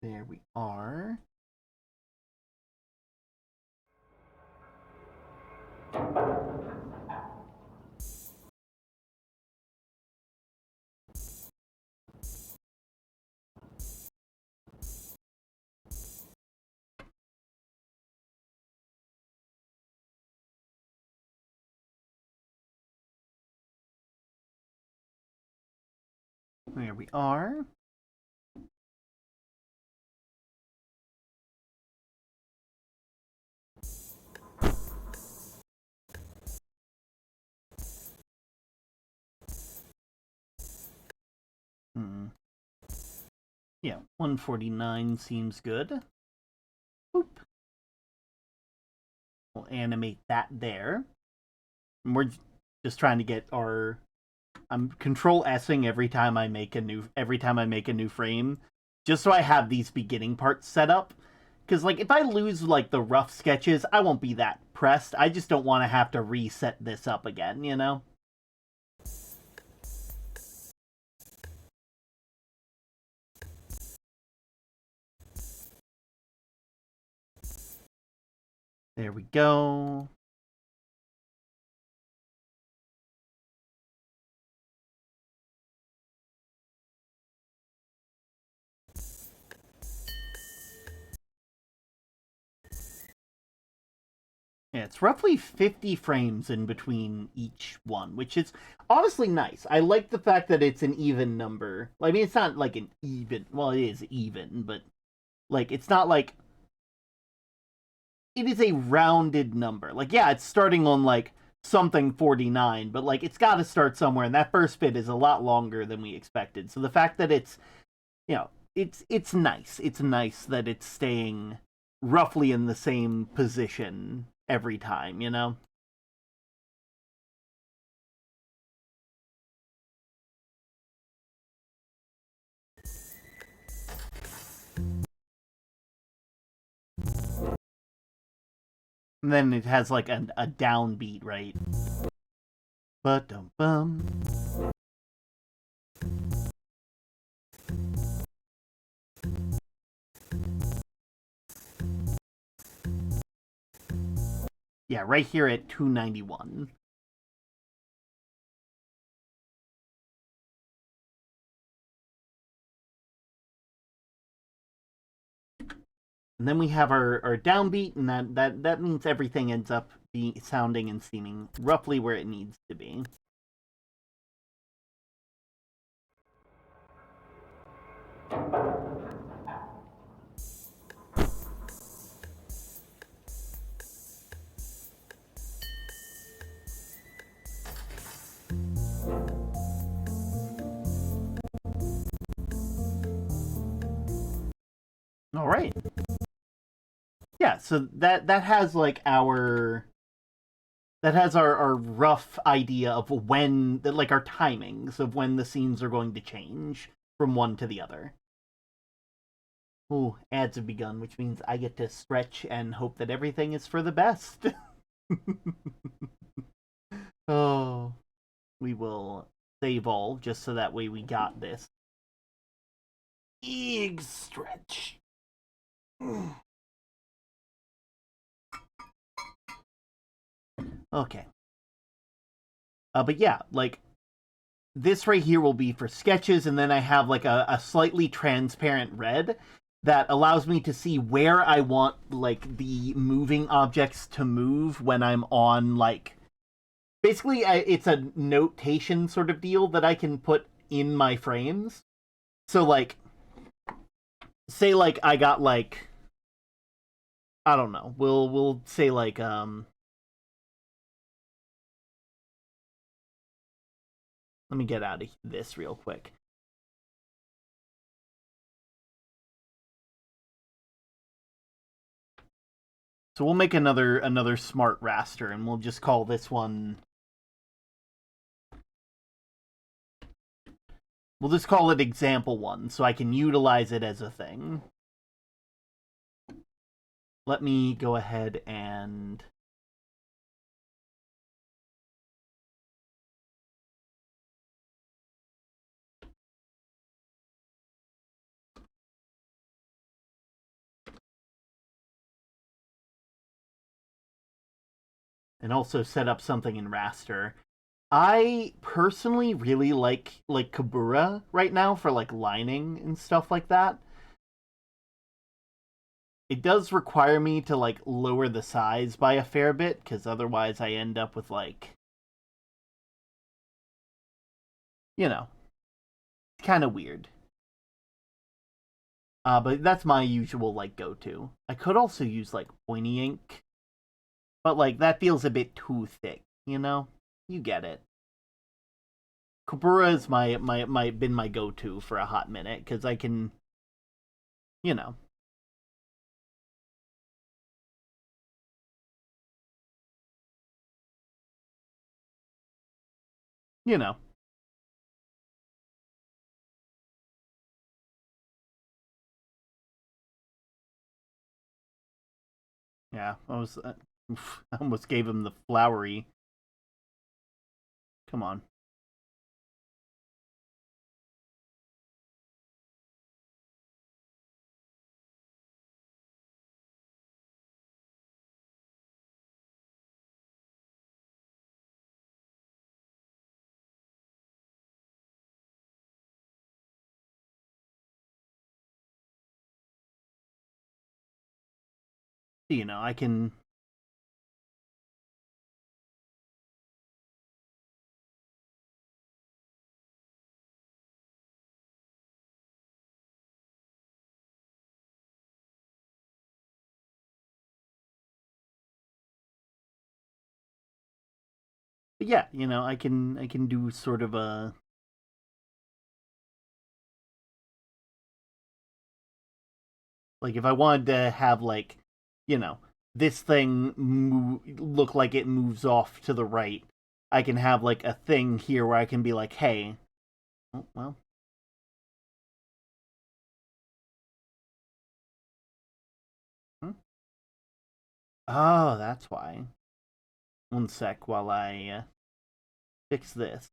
There we are. There we are. Hmm. Yeah, 149 seems good. Boop. We'll animate that there. And we're just trying to get our. I'm control S'ing every time I make a new frame, just so I have these beginning parts set up. Because like if I lose like the rough sketches, I won't be that pressed. I just don't want to have to reset this up again, you know? There we go. Yeah, it's roughly 50 frames in between each one, which is honestly nice. I like the fact that it's an even number. I mean, it's not like an even. Well, it is even, but like it's not like it is a rounded number. Like, yeah, it's starting on like something 49, but like it's got to start somewhere, and that first bit is a lot longer than we expected. So the fact that it's nice. It's nice that it's staying roughly in the same position every time, you know? And then it has like a downbeat, right? But dum bum. Yeah, right here at 291. And then we have our downbeat, and that means everything ends up being sounding and seeming roughly where it needs to be. All right. Yeah, so that has like our rough idea of when like our timings of when the scenes are going to change from one to the other. Ooh, ads have begun, which means I get to stretch and hope that everything is for the best. Oh, we will save all just so that way we got this. Egg stretch. Okay. But yeah, like this right here will be for sketches, and then I have like a slightly transparent red that allows me to see where I want like the moving objects to move when I'm on like basically it's a notation sort of deal that I can put in my frames. So like, say like I got like, I don't know. We'll say like let me get out of this real quick. So we'll make another smart raster, and we'll just call this one. We'll just call it example one, so I can utilize it as a thing. Let me go ahead and also set up something in raster. I personally really like Kabura right now for like lining and stuff like that. It does require me to like lower the size by a fair bit, because otherwise I end up with like, you know, kind of weird. But that's my usual like go-to. I could also use like pointy ink, but like that feels a bit too thick. You know, you get it. Kabura is my been my go-to for a hot minute, because I can, you know, you know. Yeah, I almost gave him the flowery. Come on. You know, I can. But yeah, you know, I can do sort of a, like, if I wanted to have like, you know, this thing look like it moves off to the right, I can have like a thing here where I can be like, hey, oh, well, hmm? Oh, that's why. One sec while I fix this.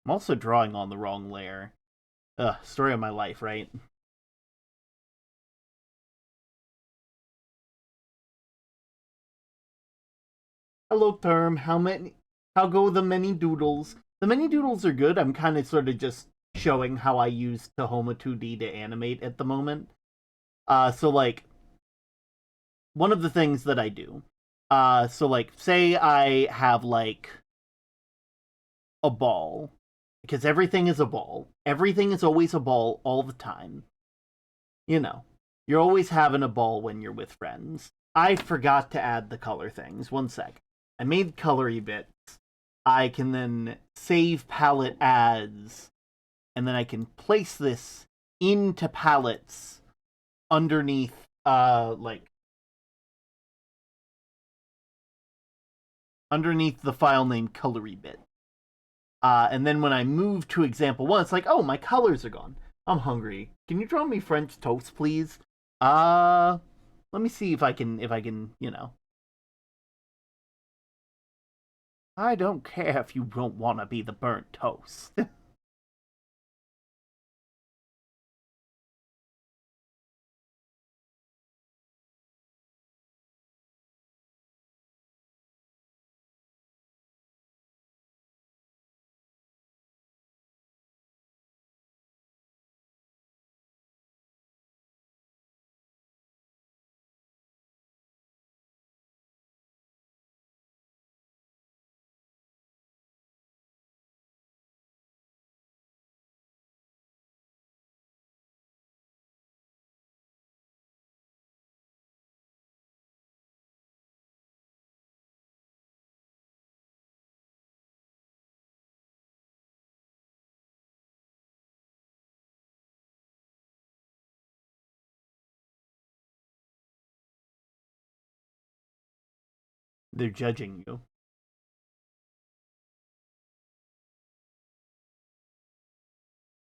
I'm also drawing on the wrong layer. Ugh, story of my life, right? Hello, term. How go the many doodles? The many doodles are good. I'm kind of sort of just showing how I use Tahoma 2D to animate at the moment. So like one of the things that I do, so like say I have like a ball, because everything is a ball. Everything is always a ball all the time. You know, you're always having a ball when you're with friends. I forgot to add the color things. One sec. I made colory bits. I can then save palette as, and then I can place this into palettes underneath, like underneath the file name colory bit. And then when I move to example one, it's like, oh, my colors are gone. I'm hungry. Can you draw me French toast, please? Uh, Let me see if I can, you know. I don't care if you don't want to be the burnt toast. They're judging you.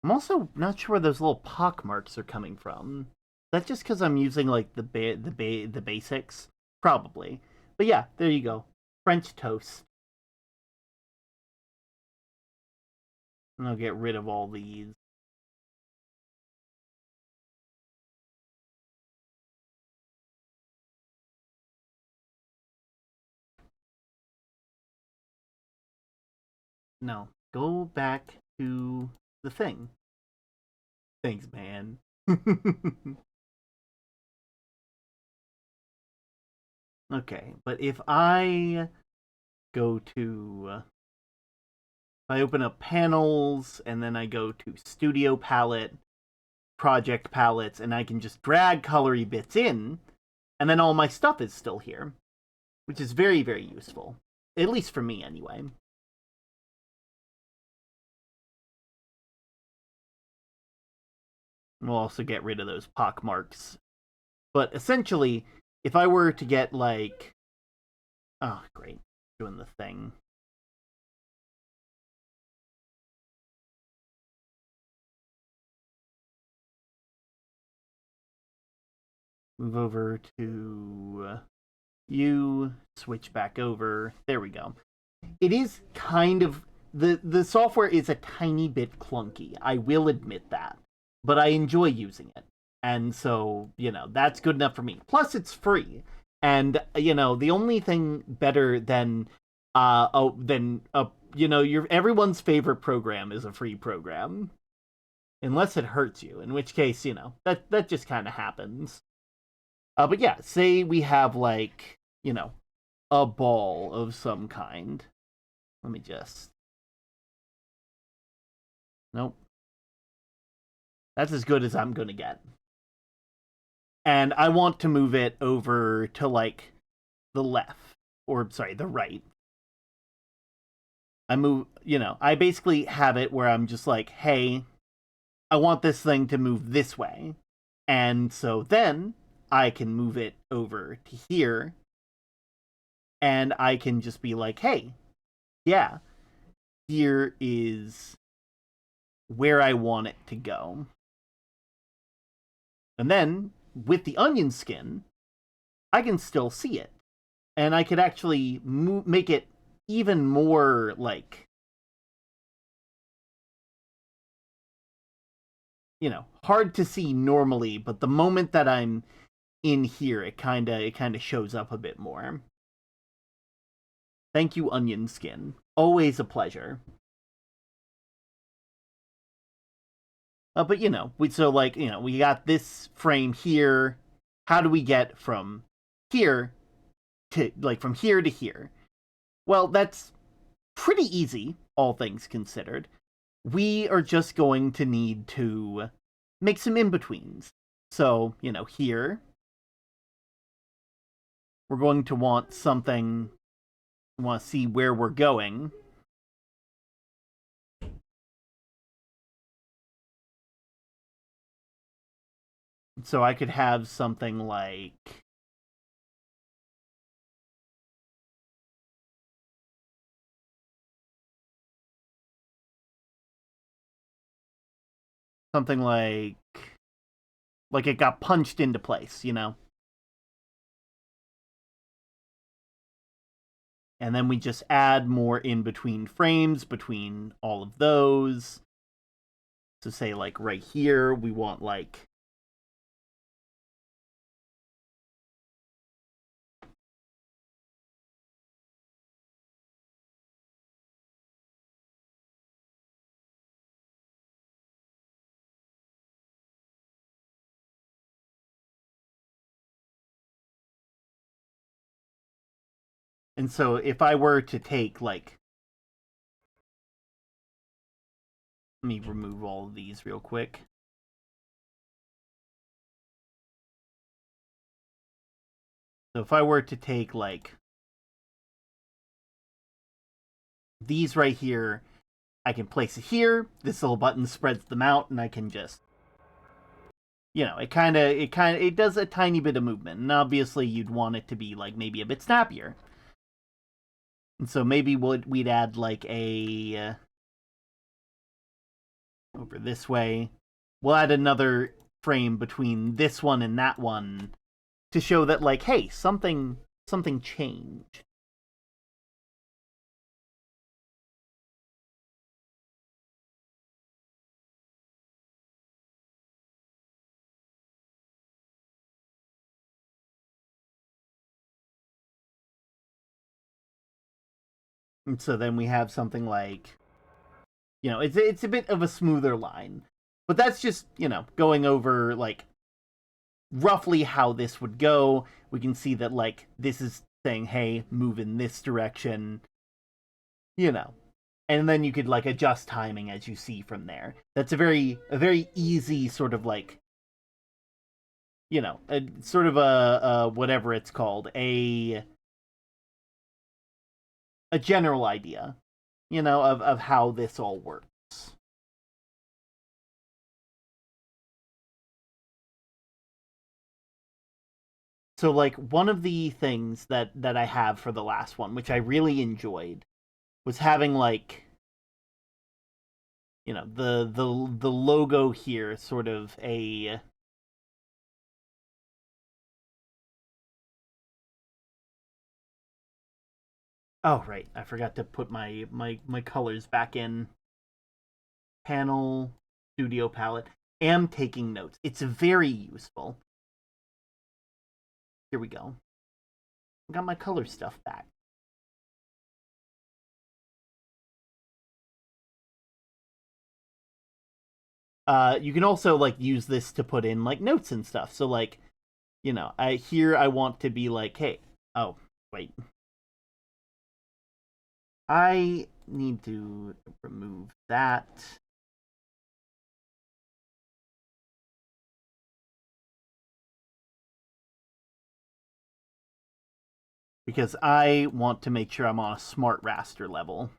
I'm also not sure where those little pock marks are coming from. That's just because I'm using like the basics, probably. But yeah, there you go. French toast. And I'll get rid of all these. No, go back to the thing. Thanks, man. Okay, but if I go to if I open up panels and then I go to studio palette, project palettes, and I can just drag colory bits in, and then all my stuff is still here, which is very, very useful. At least for me, anyway. We'll also get rid of those pock marks. But essentially, if I were to get like... Oh, great. Doing the thing. Move over to you, switch back over. There we go. It is kind of the software is a tiny bit clunky. I will admit that, but I enjoy using it, and so that's good enough for me. Plus, it's free, and the only thing better than your everyone's favorite program is a free program, unless it hurts you, in which case that just kind of happens. But yeah, say we have like a ball of some kind. Let me just... Nope. That's as good as I'm gonna get. And I want to move it over to like the left, or sorry, the right. I basically have it where I'm just like, hey, I want this thing to move this way. And so then I can move it over to here. And I can just be like, hey, yeah, here is where I want it to go. And then, with the onion skin, I can still see it. And I could actually make it even more, like, hard to see normally, but the moment that I'm in here, it kind of shows up a bit more. Thank you, onion skin. Always a pleasure. But we got this frame here. How do we get from here to from here to here? Well, that's pretty easy, all things considered. We are just going to need to make some in-betweens. So, here we're going to want something. We want to see where we're going. So I could have something like it got punched into place, And then we just add more in between frames between all of those. So say like right here, we want like and so if I were to take like, let me remove all of these real quick. So if I were to take like these right here, I can place it here. This little button spreads them out, and I can just, it does a tiny bit of movement. And obviously, you'd want it to be like maybe a bit snappier. And so maybe we'd add like a over this way. We'll add another frame between this one and that one to show that, like, hey, something changed. And so then we have something like, it's a bit of a smoother line. But that's just, going over, like, roughly how this would go. We can see that, like, this is saying, hey, move in this direction, And then you could, like, adjust timing as you see from there. That's a very easy sort of, like, sort of a whatever it's called, a general idea, of how this all works. So, like, one of the things that I have for the last one, which I really enjoyed, was having, like, the logo here, sort of a oh right, I forgot to put my colors back in. Panel, studio palette. Am taking notes. It's very useful. Here we go. I got my color stuff back. You can also, like, use this to put in, like, notes and stuff. So, like, I want to be like, hey, oh, wait. I need to remove that. Because I want to make sure I'm on a smart raster level.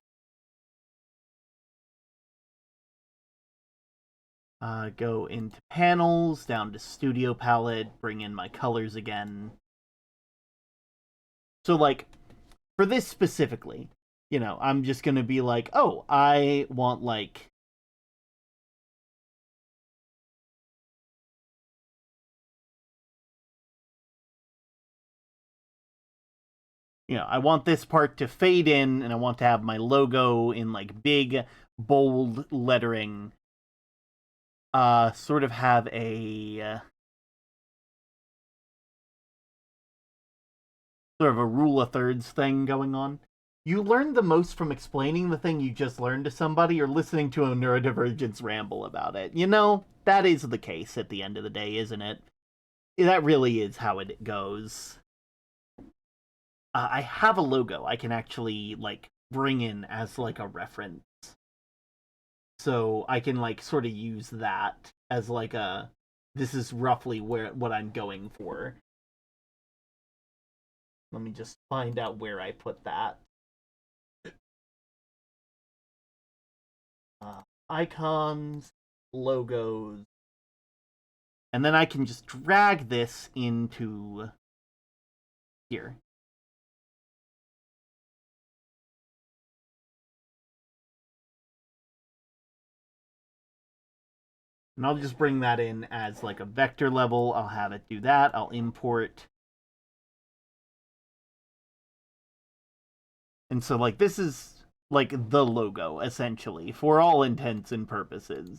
Go into panels, down to studio palette, bring in my colors again. So, like, for this specifically, I'm just going to be like, oh, I want, like, I want this part to fade in, and I want to have my logo in, like, big, bold lettering. Sort of have a sort of a rule of thirds thing going on. You learn the most from explaining the thing you just learned to somebody or listening to a neurodivergence ramble about it. That is the case at the end of the day, isn't it? That really is how it goes. I have a logo I can actually, like, bring in as, like, a reference. So I can, like, sort of use that as, like, this is roughly what I'm going for. Let me just find out where I put that. Icons, logos, and then I can just drag this into here. And I'll just bring that in as, like, a vector level. I'll have it do that. I'll import. And so, like, this is, like, the logo, essentially, for all intents and purposes.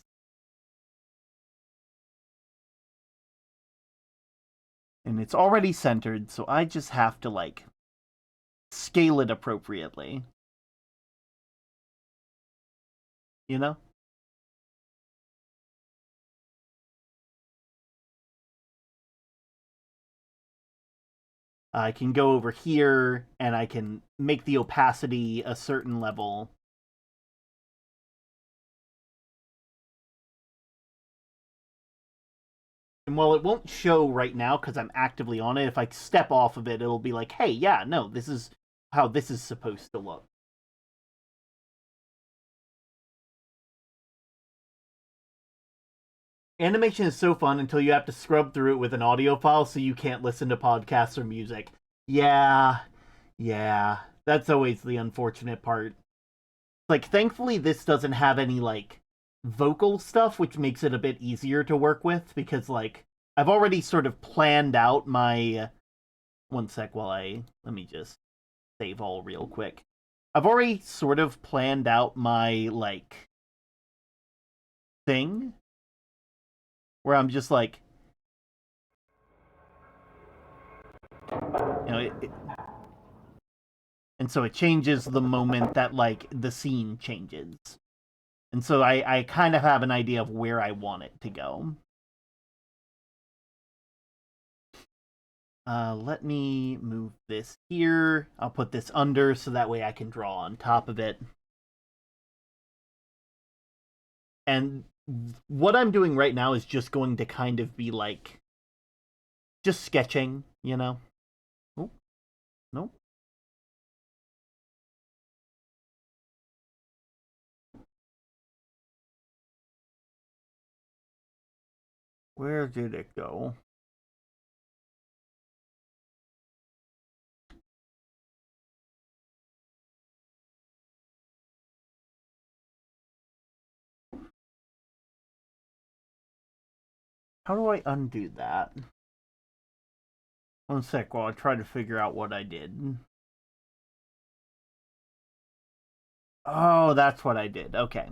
And it's already centered, so I just have to, like, scale it appropriately. You know? I can go over here, and I can make the opacity a certain level. And while it won't show right now because I'm actively on it, if I step off of it, it'll be like, hey, yeah, no, this is how this is supposed to look. Animation is so fun until you have to scrub through it with an audio file so you can't listen to podcasts or music. Yeah, yeah. That's always the unfortunate part. Like, thankfully, this doesn't have any, like, vocal stuff, which makes it a bit easier to work with, because, like, I've already sort of planned out my... One sec while let me just save all real quick. I've already sort of planned out my, like, thing, where I'm just like, you know, and so it changes the moment that, like, the scene changes. And so I kind of have an idea of where I want it to go. Let me move this here. I'll put this under so that way I can draw on top of it. And what I'm doing right now is just going to kind of be like, just sketching, you know? Oh, no. Where did it go? How do I undo that? One sec while I try to figure out what I did. Oh, that's what I did. Okay.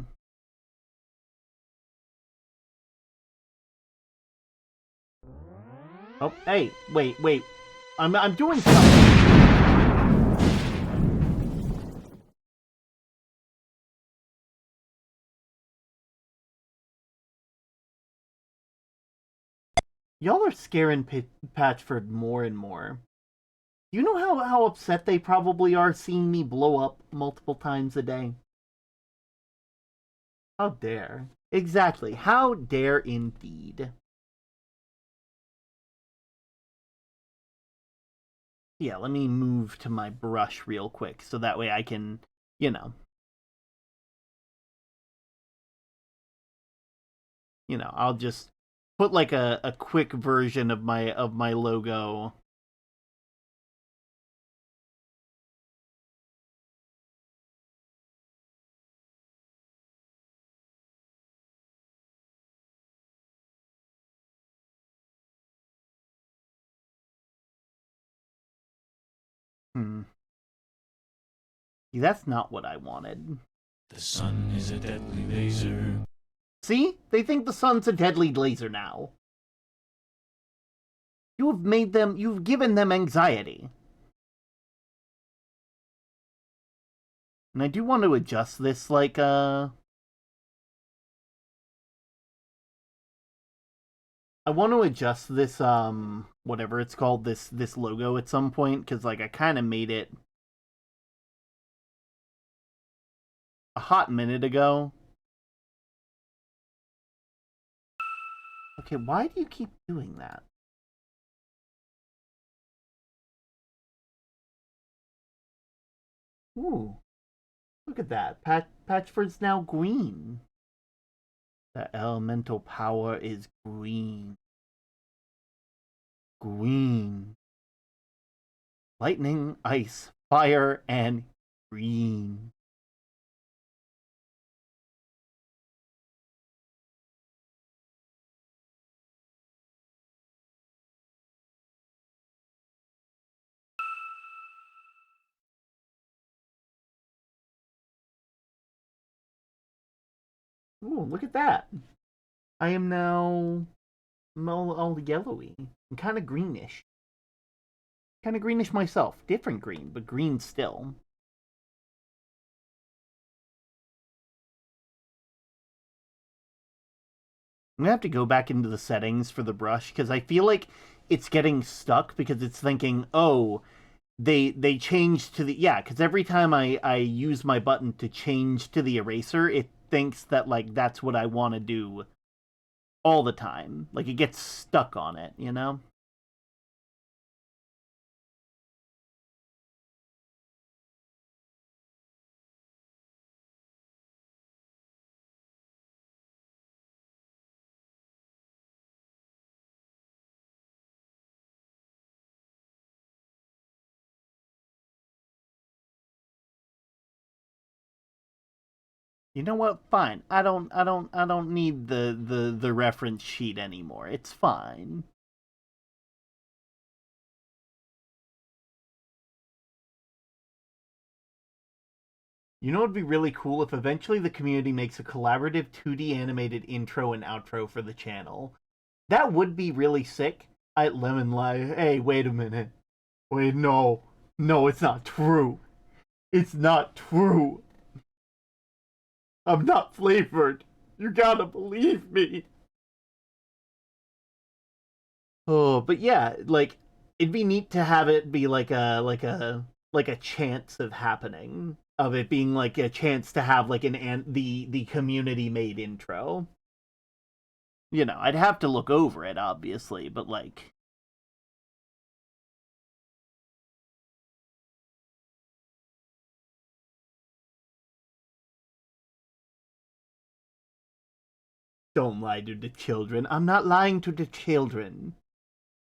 Oh, hey, wait. I'm doing something. Y'all are scaring Patchford more and more. You know how upset they probably are seeing me blow up multiple times a day? How dare. Exactly. How dare indeed. Yeah, let me move to my brush real quick so that way I can, you know. I'll just put like a quick version of my logo. Hmm. That's not what I wanted. The sun is a deadly laser. See? They think the sun's a deadly laser now. You've given them anxiety. And I do want to adjust this, like, I want to adjust this, whatever it's called, this logo at some point, because, like, I kind of made it a hot minute ago. Okay, why do you keep doing that? Ooh, look at that. Patchford's now green. The elemental power is green. Green. Lightning, ice, fire, and green. Ooh, look at that. I am now all yellowy and kind of greenish. Kind of greenish myself. Different green, but green still. I'm gonna have to go back into the settings for the brush because I feel like it's getting stuck because it's thinking, oh, they changed to the because every time I use my button to change to the eraser, it thinks that like that's what I want to do all the time. Like it gets stuck on it, you know? You know what? Fine. I don't need the reference sheet anymore. It's fine. You know what would be really cool if eventually the community makes a collaborative 2D animated intro and outro for the channel. That would be really sick. Lemon lie. Hey, wait a minute. Wait, no. No, it's not true. It's not true. I'm not flavored. You gotta believe me. Oh, but yeah, like it'd be neat to have it be like a chance of happening, of it being like a chance to have like the community made intro. I'd have to look over it obviously, but like don't lie to the children. I'm not lying to the children.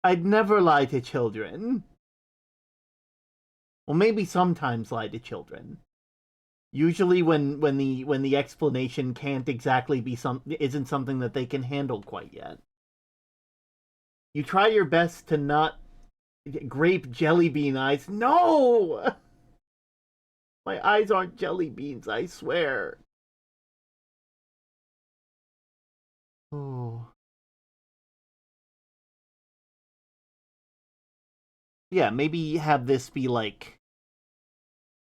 I'd never lie to children. Well, maybe sometimes lie to children. Usually when the explanation can't exactly be isn't something that they can handle quite yet. You try your best to not grape jelly bean eyes. No! My eyes aren't jelly beans, I swear. Oh. Yeah, maybe have this be like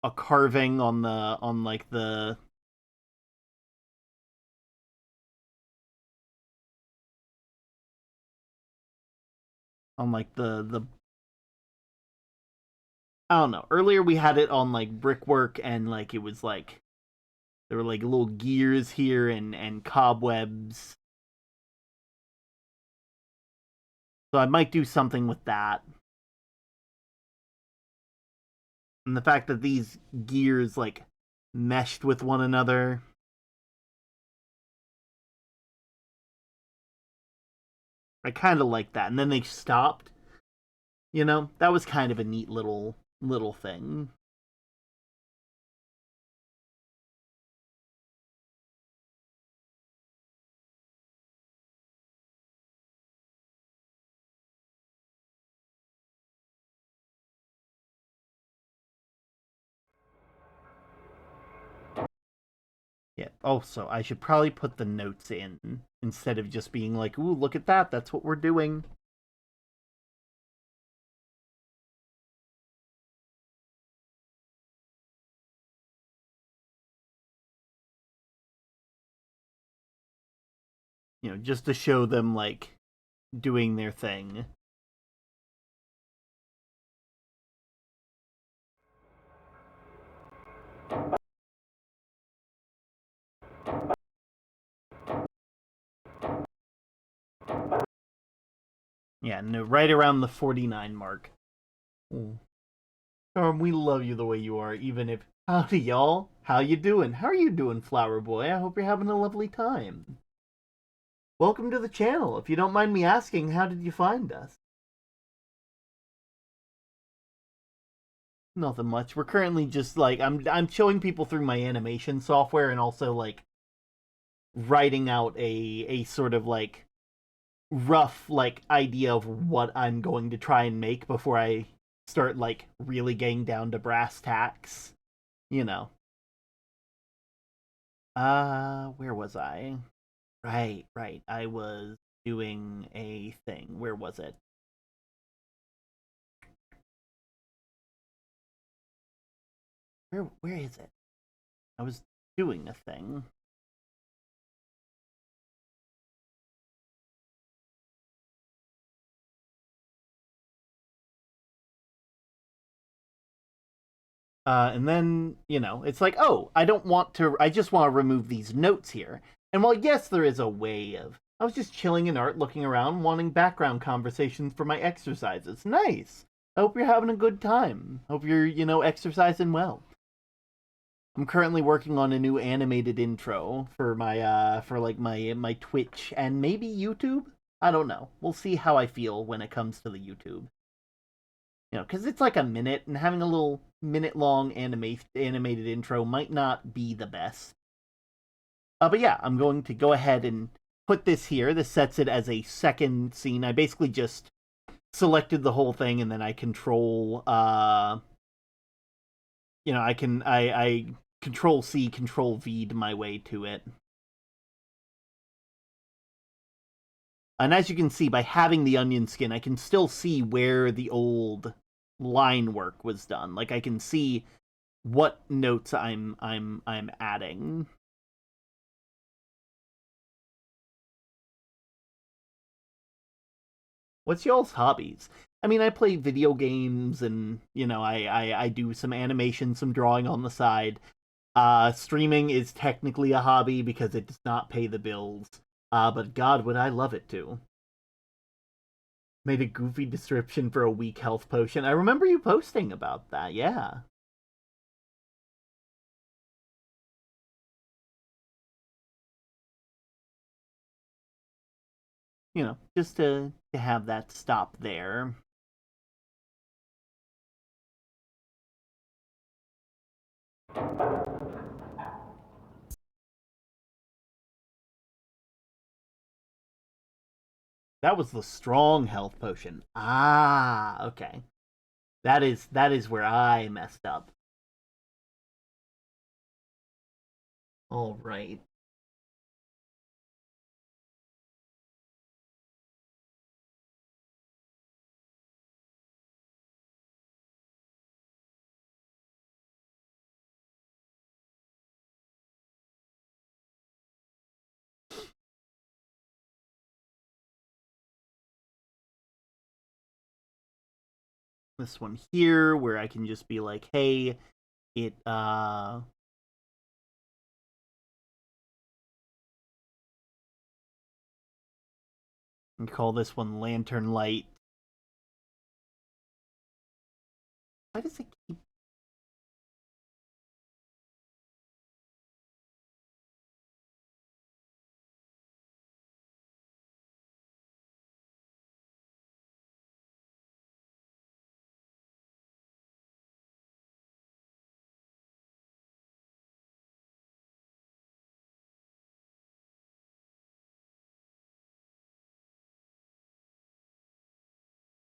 a carving on like the on like the I don't know. Earlier we had it on like brickwork and like it was like there were like little gears here and cobwebs. So I might do something with that. And the fact that these gears like meshed with one another. I kind of like that. And then they stopped. That was kind of a neat little thing. Yeah. Also, I should probably put the notes in instead of just being like, "Ooh, look at that. That's what we're doing." Just to show them like doing their thing. Yeah, no, right around the 49 mark. Ooh. Storm, we love you the way you are, even if howdy y'all. How you doing? How are you doing, Flower Boy? I hope you're having a lovely time. Welcome to the channel. If you don't mind me asking, how did you find us? Nothing much. We're currently just like I'm showing people through my animation software and also like writing out a sort of like rough like idea of what I'm going to try and make before I start like really getting down to brass tacks. You know. Where was I? Right, right. I was doing a thing. Where was it? Where is it? I was doing a thing. And then, it's like, oh, I just want to remove these notes here. And while, yes, there is a way of, I was just chilling in art, looking around, wanting background conversations for my exercises. Nice. I hope you're having a good time. Hope you're, exercising well. I'm currently working on a new animated intro for my Twitch and maybe YouTube. I don't know. We'll see how I feel when it comes to the YouTube. Because it's like a minute, and having a little minute-long animated intro might not be the best. But yeah, I'm going to go ahead and put this here. This sets it as a second scene. I basically just selected the whole thing, and then I control I control C, control V'd my way to it. And as you can see, by having the onion skin, I can still see where the old line work was done. Like I can see what notes I'm adding. What's y'all's hobbies? I mean, I play video games, and I do some animation, some drawing on the side. Streaming is technically a hobby because it does not pay the bills. But God, would I love it to. Made a goofy description for a weak health potion. I remember you posting about that, yeah. Just to have that stop there. That was the strong health potion. Ah, okay. That is where I messed up. All right. This one here where I can just be like, "Hey, it and call this one lantern light." Why does it keep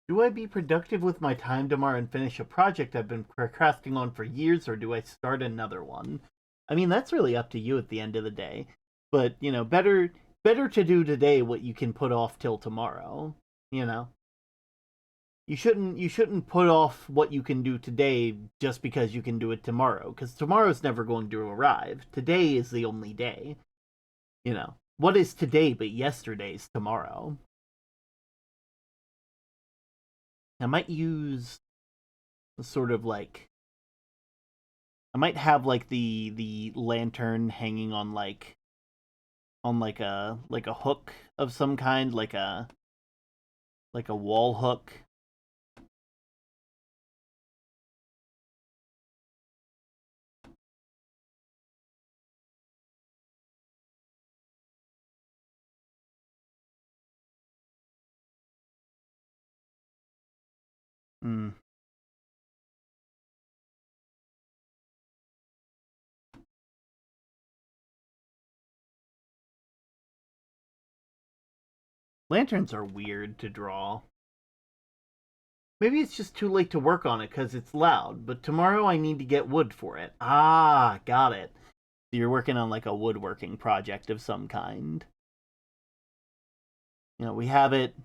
Do I be productive with my time tomorrow and finish a project I've been procrastinating on for years, or do I start another one? I mean, that's really up to you at the end of the day. But, better to do today what you can put off till tomorrow, you know? You shouldn't put off what you can do today just because you can do it tomorrow, cuz tomorrow's never going to arrive. Today is the only day, What is today but yesterday's tomorrow? I might use sort of like I might have like the lantern hanging on like a hook of some kind, like a wall hook. Mm. Lanterns are weird to draw. Maybe it's just too late to work on it because it's loud, but tomorrow I need to get wood for it. Ah, got it. So you're working on like a woodworking project of some kind. We have it.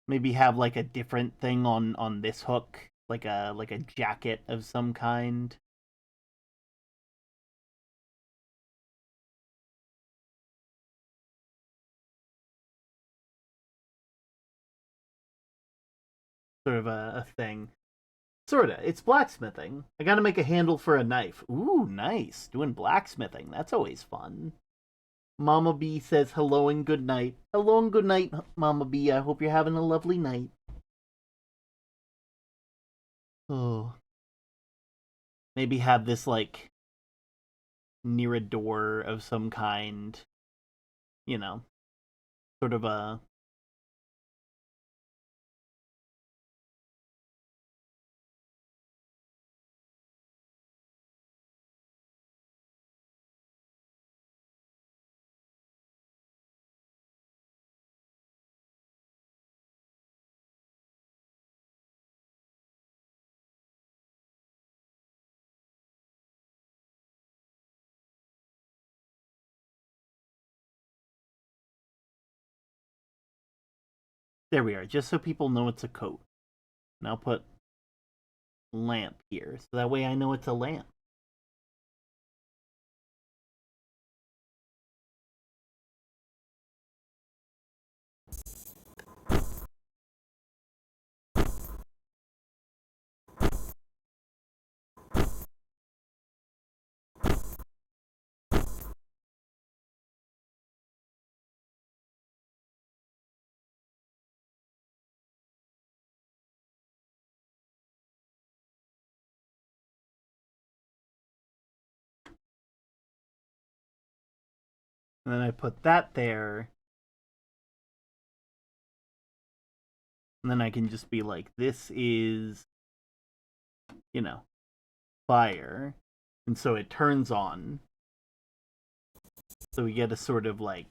Maybe have like a different thing on this hook, like a jacket of some kind. Sort of a thing. Sorta. It's blacksmithing. I gotta make a handle for a knife. Ooh, nice. Doing blacksmithing. That's always fun. Mama B says hello and good night. Hello and good night, Mama B. I hope you're having a lovely night. Oh. Maybe have this like near a door of some kind. You know, sort of a There we are, just so people know it's a coat. And I'll put lamp here, so that way I know it's a lamp. And then I put that there. And then I can just be like, this is, you know, fire. And so it turns on. So we get a sort of like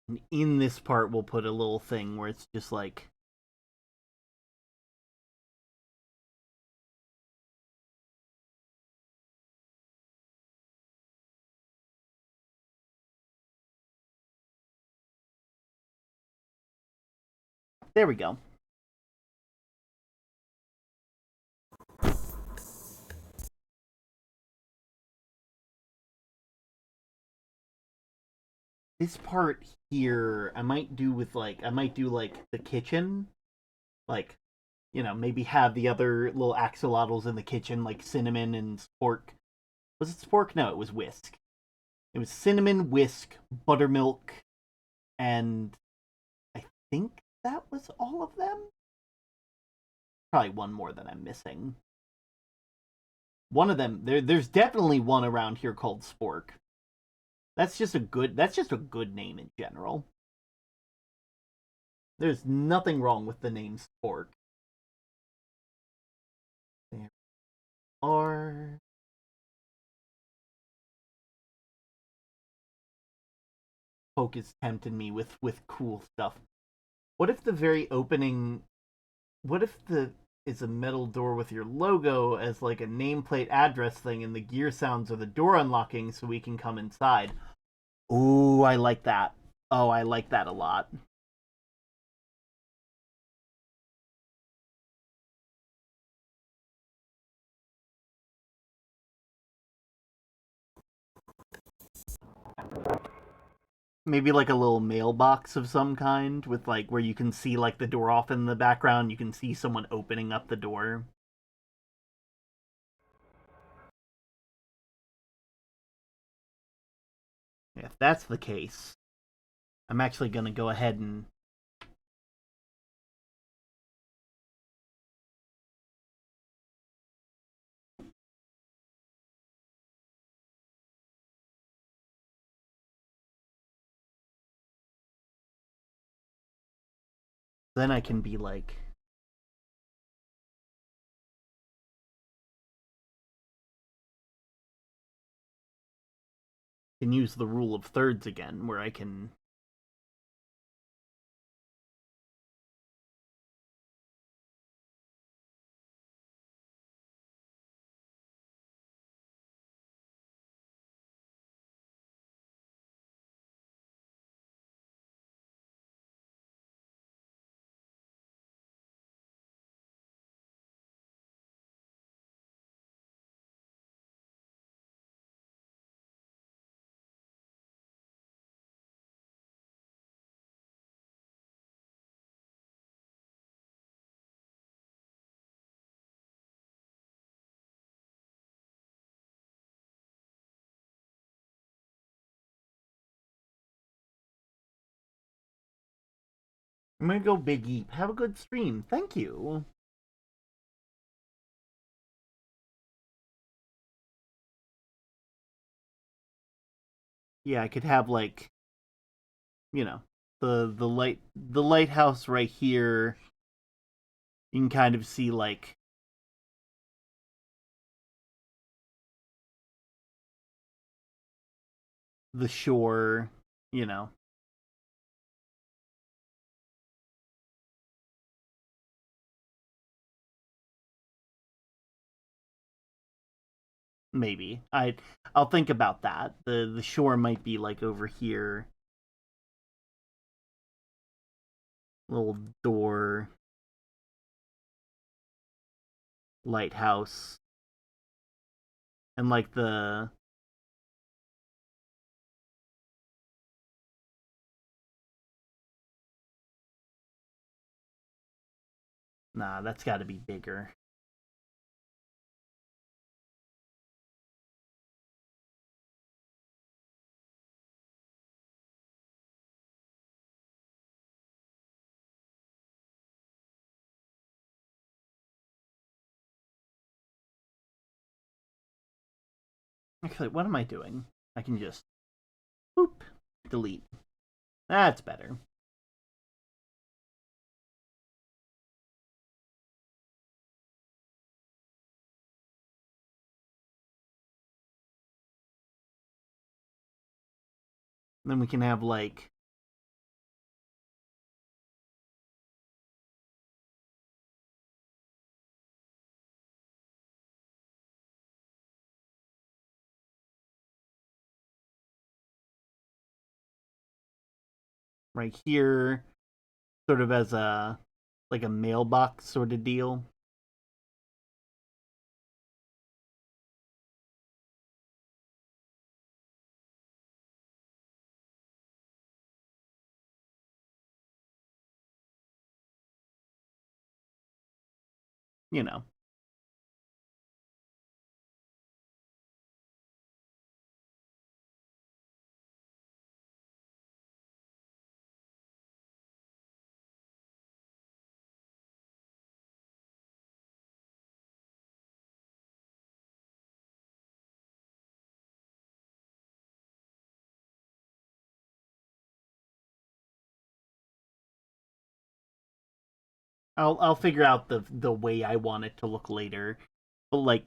and in this part we'll put a little thing where it's just like there we go. This part here I might do with like the kitchen, like, you know, maybe have the other little axolotls in the kitchen, like Cinnamon and Spork. Was it Spork? No, it was Whisk. It was Cinnamon, Whisk, Buttermilk, and I think that was all of them. Probably one more that I'm missing. One of them, there's definitely one around here called Spork. That's just a good name in general. There's nothing wrong with the name Spork. There are Poke is tempting me with cool stuff. What if the very opening what if the it's a metal door with your logo as like a nameplate address thing and the gear sounds are the door unlocking so we can come inside? Ooh, I like that. Oh, I like that a lot. Maybe like a little mailbox of some kind with like where you can see like the door off in the background. You can see someone opening up the door. If that's the case, I'm actually going to go ahead and then I can be like, can use the rule of thirds again, where I can I'm gonna go Big Eep. Have a good stream. Thank you. Yeah, I could have like, you know, the lighthouse right here. You can kind of see like the shore, you know. Maybe. I'll think about that. The shore might be like over here. Little door. Lighthouse. And like the Nah, that's got to be bigger. Actually, what am I doing? I can just boop, delete. That's better. Then we can have like right here, sort of as a like a mailbox sort of deal. You know. I'll figure out the way I want it to look later. But like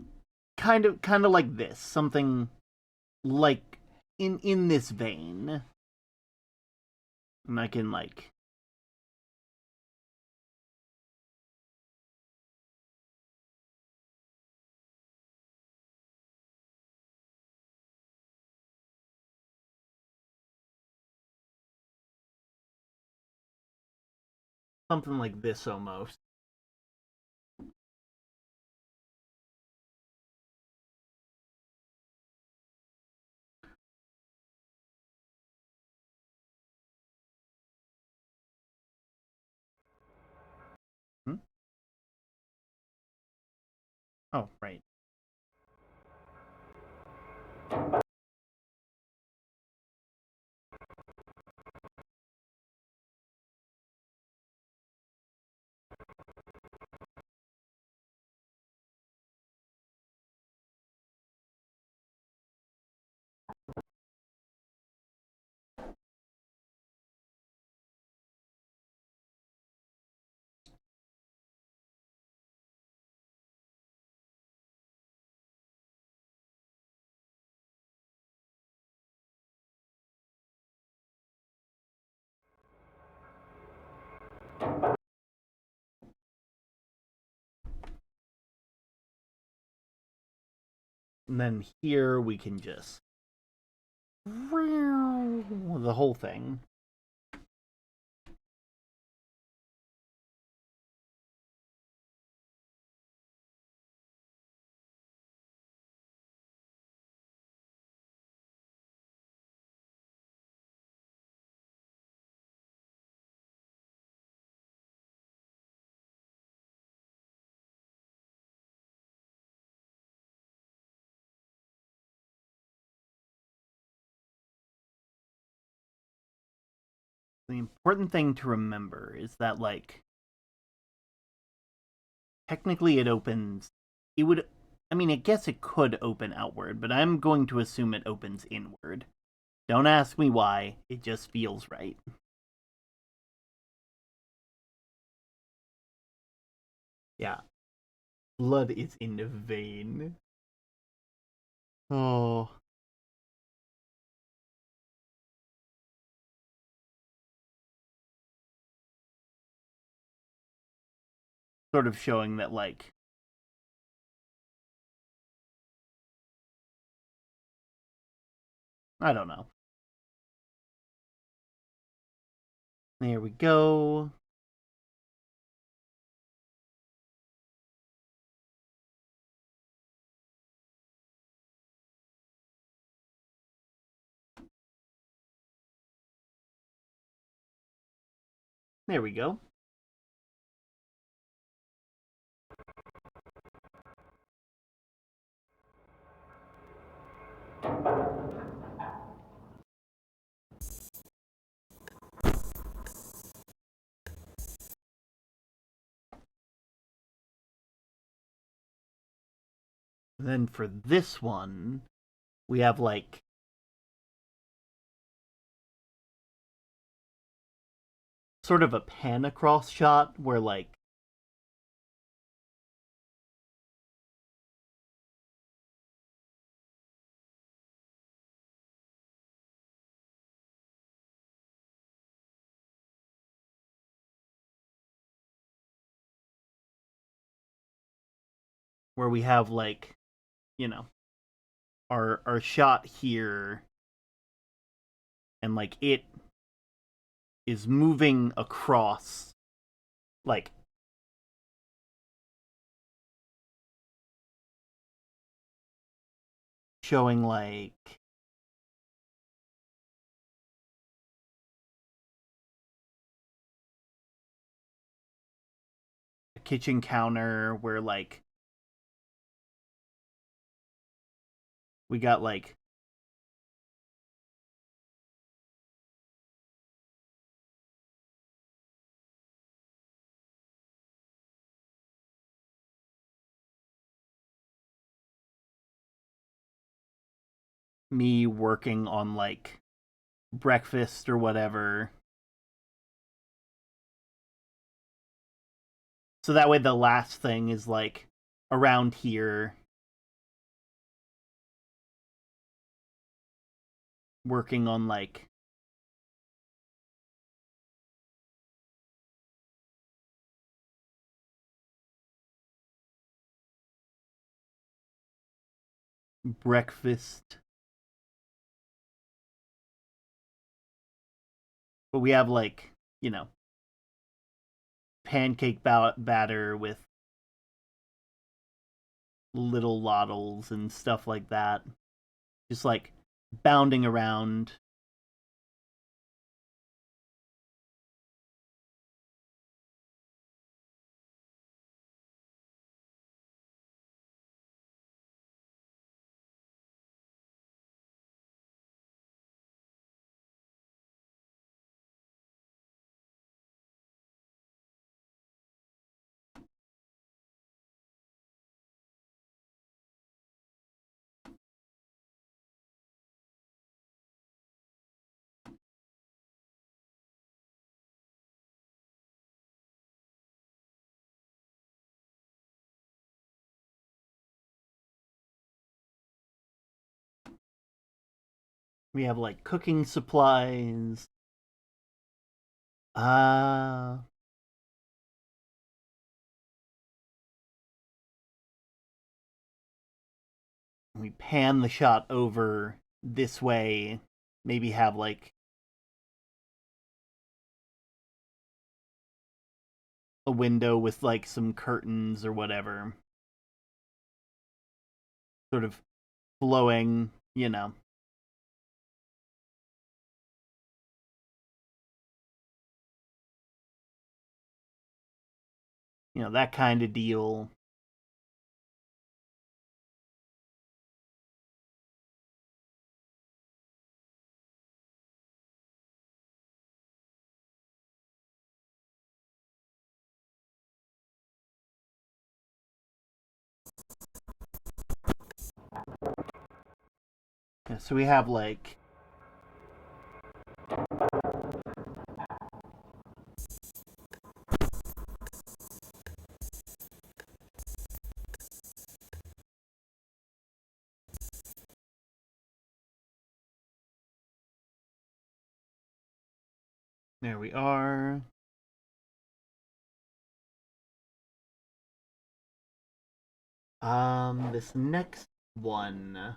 kind of like this. Something like in this vein. And I can like something like this almost. Hmm? Oh, right. And then here we can just the whole thing. The important thing to remember is that like technically it opens it would I mean I guess it could open outward, but I'm going to assume it opens inward. Don't ask me why, it just feels right. Yeah. Blood is in the vein. Oh. Sort of showing that like I don't know. There we go. There we go. Then for this one, we have like sort of a pan across shot where like where we have like, you know, our shot here and like it is moving across like showing like a kitchen counter where like we got like me working on like breakfast or whatever. So that way the last thing is like around here working on like breakfast. But we have like, you know, pancake batter with little loddles and stuff like that. Just like bounding around. We have like cooking supplies. Uh we pan the shot over this way. Maybe have like a window with like some curtains or whatever. Sort of flowing, you know. You know, that kind of deal. Yeah, so we have like there we are. This next one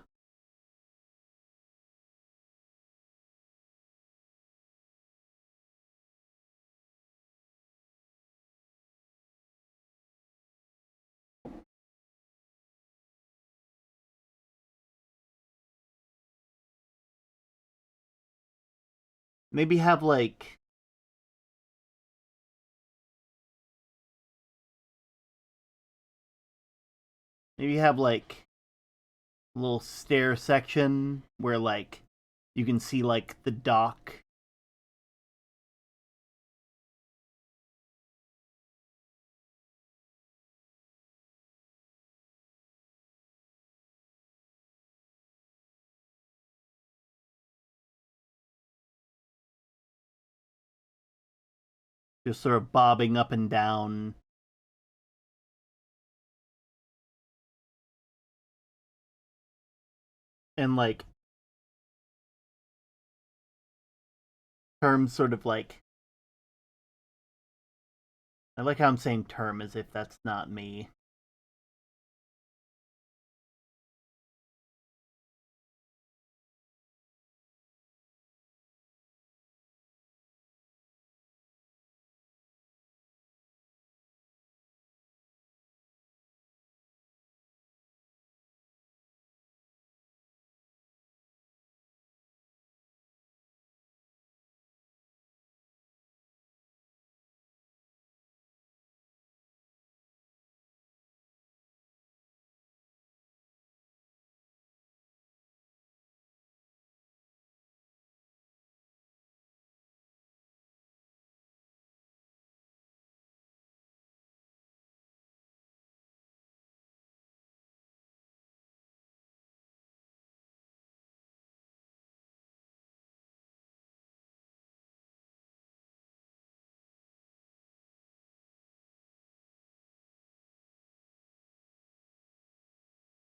Maybe have like a little stair section where like you can see like the dock. Just sort of bobbing up and down. And like terms sort of like I like how I'm saying term as if that's not me.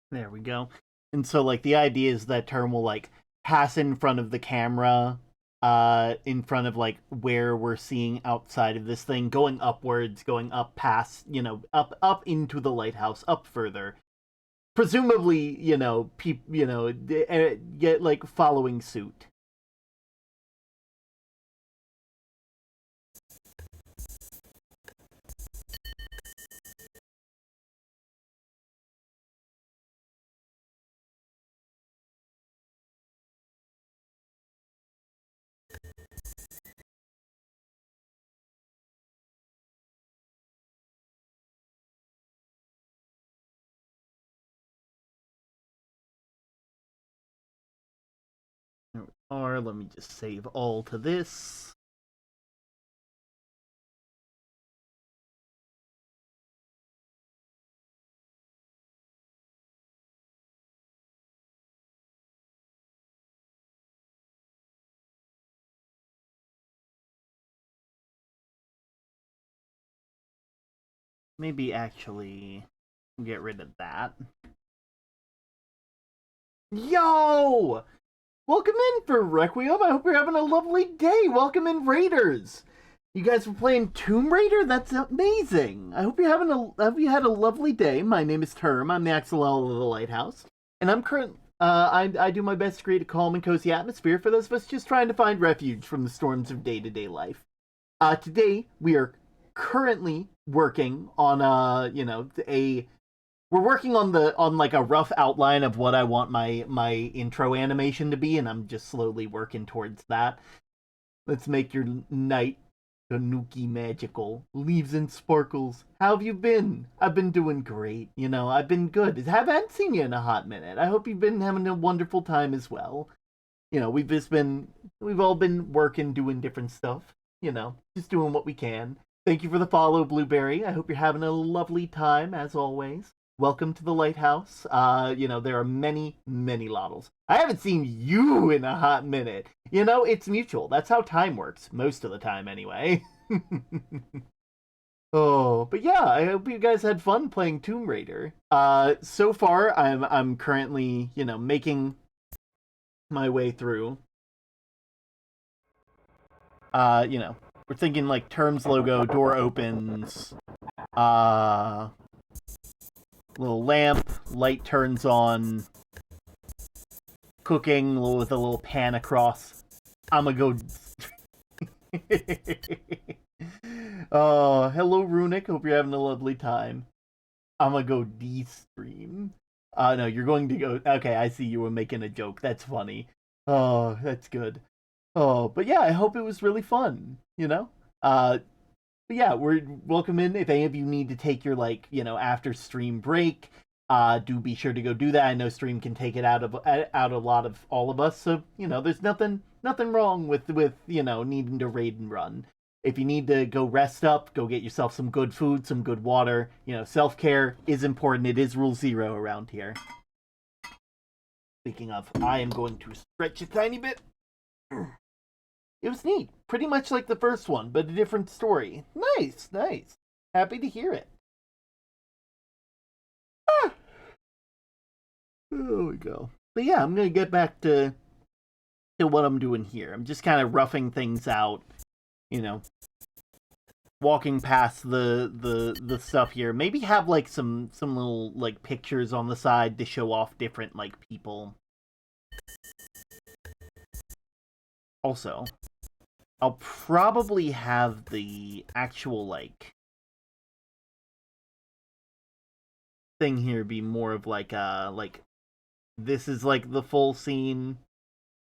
There we go. And so like the idea is that term will like pass in front of the camera in front of like where we're seeing outside of this thing, going upwards, going up past, up into the lighthouse, up further. Presumably, get like following suit. Or let me just save all to this. Maybe actually get rid of that. Yo! Welcome in for Requiem. I hope you're having a lovely day. Welcome in, Raiders. You guys were playing Tomb Raider? That's amazing. I hope you had a lovely day. My name is Term. I'm the Axolotl of the Lighthouse, and I do my best to create a calm and cozy atmosphere for those of us just trying to find refuge from the storms of day-to-day life. Today we are currently working on we're working on like a rough outline of what I want my intro animation to be, and I'm just slowly working towards that. Let's make your night tanuki magical. Leaves and sparkles. How have you been? I've been doing great. I've been good. Haven't seen you in a hot minute. I hope you've been having a wonderful time as well. We've all been working, doing different stuff. Just doing what we can. Thank you for the follow, Blueberry. I hope you're having a lovely time as always. Welcome to the lighthouse. There are many, many Lottles. I haven't seen you in a hot minute. It's mutual. That's how time works, most of the time anyway. Oh, but yeah, I hope you guys had fun playing Tomb Raider. So far I'm currently, making my way through. We're thinking like terms logo, door opens, little lamp, light turns on, cooking with a little pan across. I'ma go. Oh, hello, Runic. Hope you're having a lovely time. I'ma go de-stream. No, you're going to go. Okay, I see you were making a joke. That's funny. Oh, that's good. Oh, but yeah, I hope it was really fun. But yeah, we're welcome in. If any of you need to take your like after stream break, do be sure to go do that. I know stream can take it out a lot of all of us, so there's nothing wrong with needing to raid and run. If you need to go rest up, go get yourself some good food, some good water. Self care is important. It is rule zero around here. Speaking of, I am going to stretch a tiny bit. It was neat. Pretty much like the first one, but a different story. Nice, nice. Happy to hear it. Ah, there we go. But yeah, I'm gonna get back to what I'm doing here. I'm just kind of roughing things out, you know, walking past the stuff here. Maybe have like some little like pictures on the side to show off different like people. Also, I'll probably have the actual like thing here be more of like this is like the full scene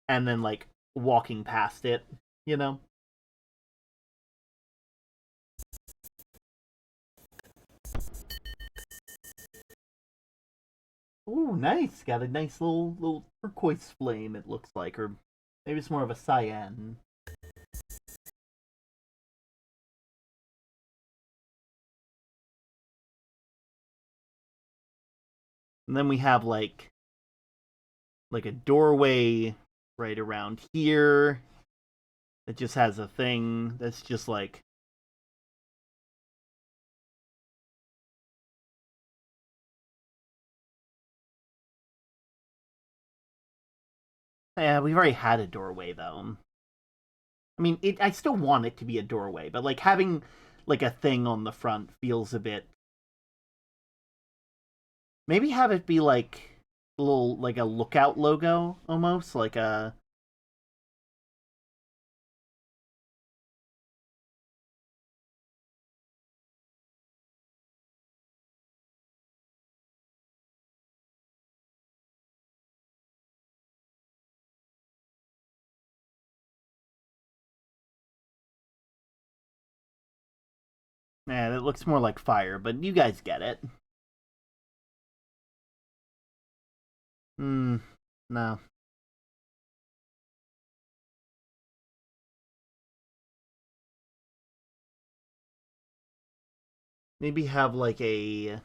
and then like walking past it, you know? Ooh, nice. Got a nice little turquoise flame it looks like, or maybe it's more of a cyan. And then we have like a doorway right around here that just has a thing that's just like yeah, we've already had a doorway though. I mean, I still want it to be a doorway, but like having like a thing on the front feels a bit. Maybe have it be like a little like a lookout logo almost, like a yeah, it looks more like fire, but you guys get it. Hmm. No. Maybe have like a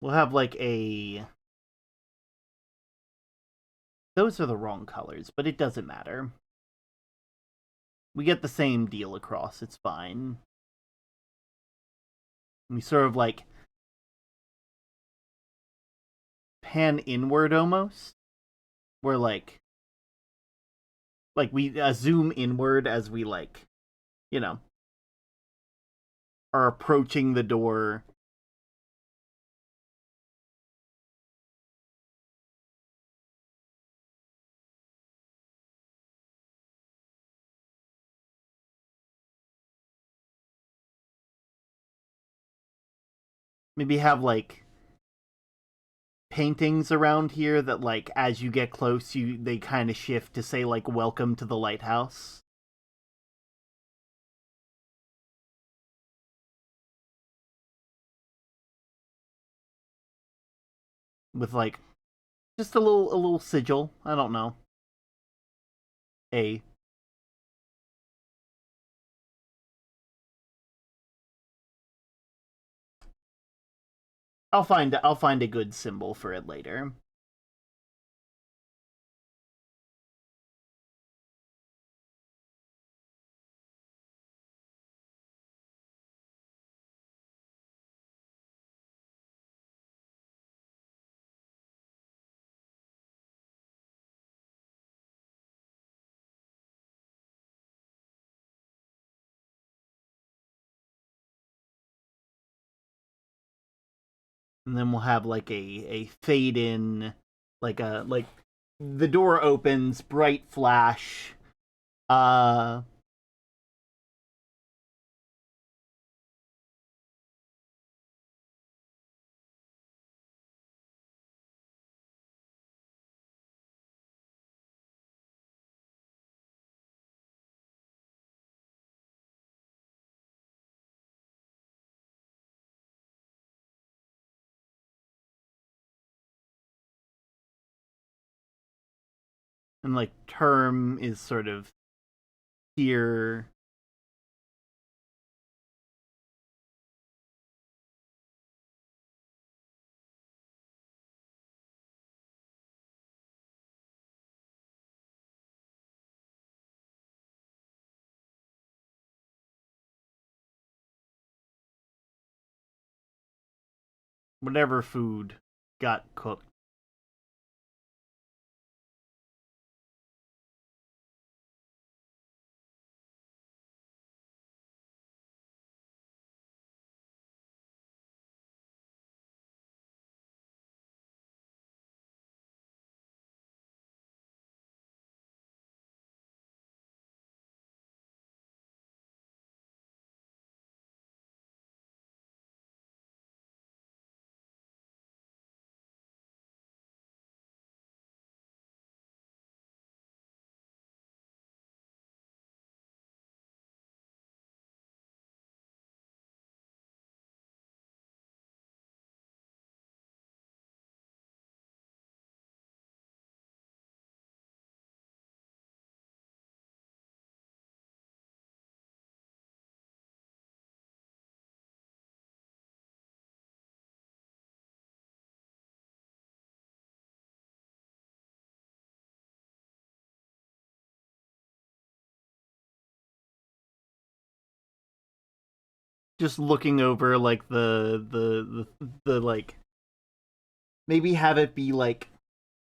we'll have like a those are the wrong colors, but it doesn't matter. We get the same deal across. It's fine. We sort of like pan inward almost, where like we zoom inward as we like, you know, are approaching the door. Maybe have like paintings around here that like as you get close they kind of shift to say like welcome to the lighthouse with like just a little sigil. I don't know. A I'll find a good symbol for it later. And then we'll have like a fade in like the door opens, bright flash. Uh And like Term is sort of here. Whatever food got cooked. Just looking over like the like maybe have it be like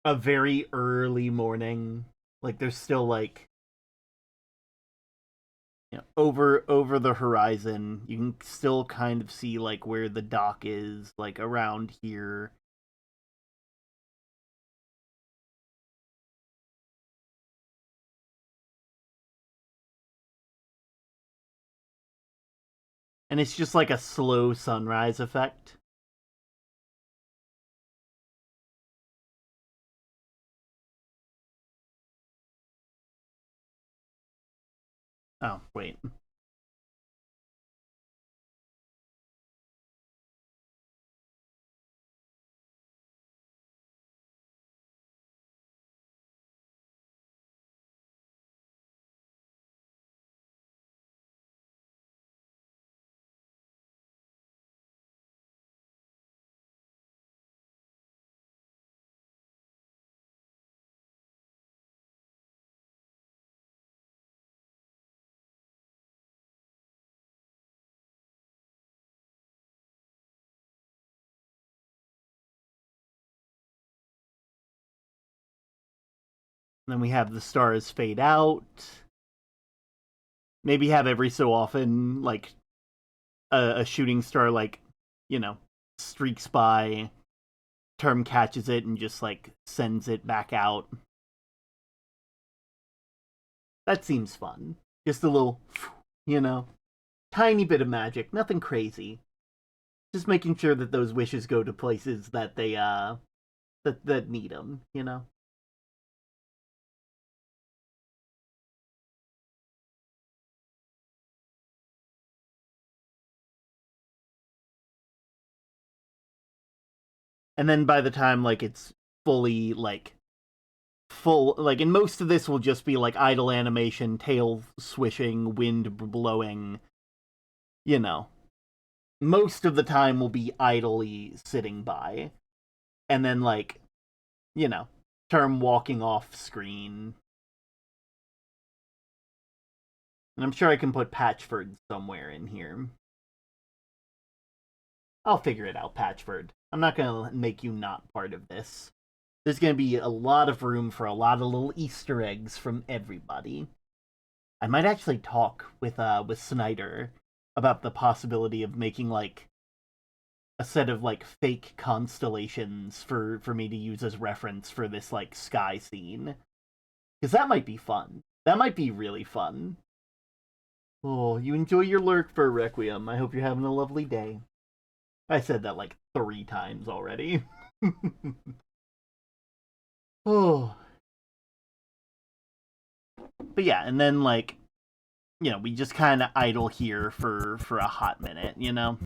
a very early morning. Like there's still like over the horizon. You can still kind of see like where the dock is, like around here. And it's just like a slow sunrise effect. Oh, wait. Then we have the stars fade out. Maybe have every so often like a shooting star like, you know, streaks by, Term catches it and just like sends it back out. That seems fun. Just a little, you know, tiny bit of magic, nothing crazy. Just making sure that those wishes go to places that they that need them, you know. And then by the time like it's fully like full, like in most of this will just be like idle animation, tail swishing, wind blowing, you know. Most of the time will be idly sitting by. And then like, you know, Term walking off screen. And I'm sure I can put Patchford somewhere in here. I'll figure it out, Patchford. I'm not gonna make you not part of this. There's gonna be a lot of room for a lot of little Easter eggs from everybody. I might actually talk with Snyder about the possibility of making like a set of like fake constellations for me to use as reference for this like sky scene. Because that might be fun. That might be really fun. Oh, you enjoy your lurk for Requiem. I hope you're having a lovely day. I said that like 3 times already. Oh. But yeah, and then like, you know, we just kind of idle here for a hot minute, you know.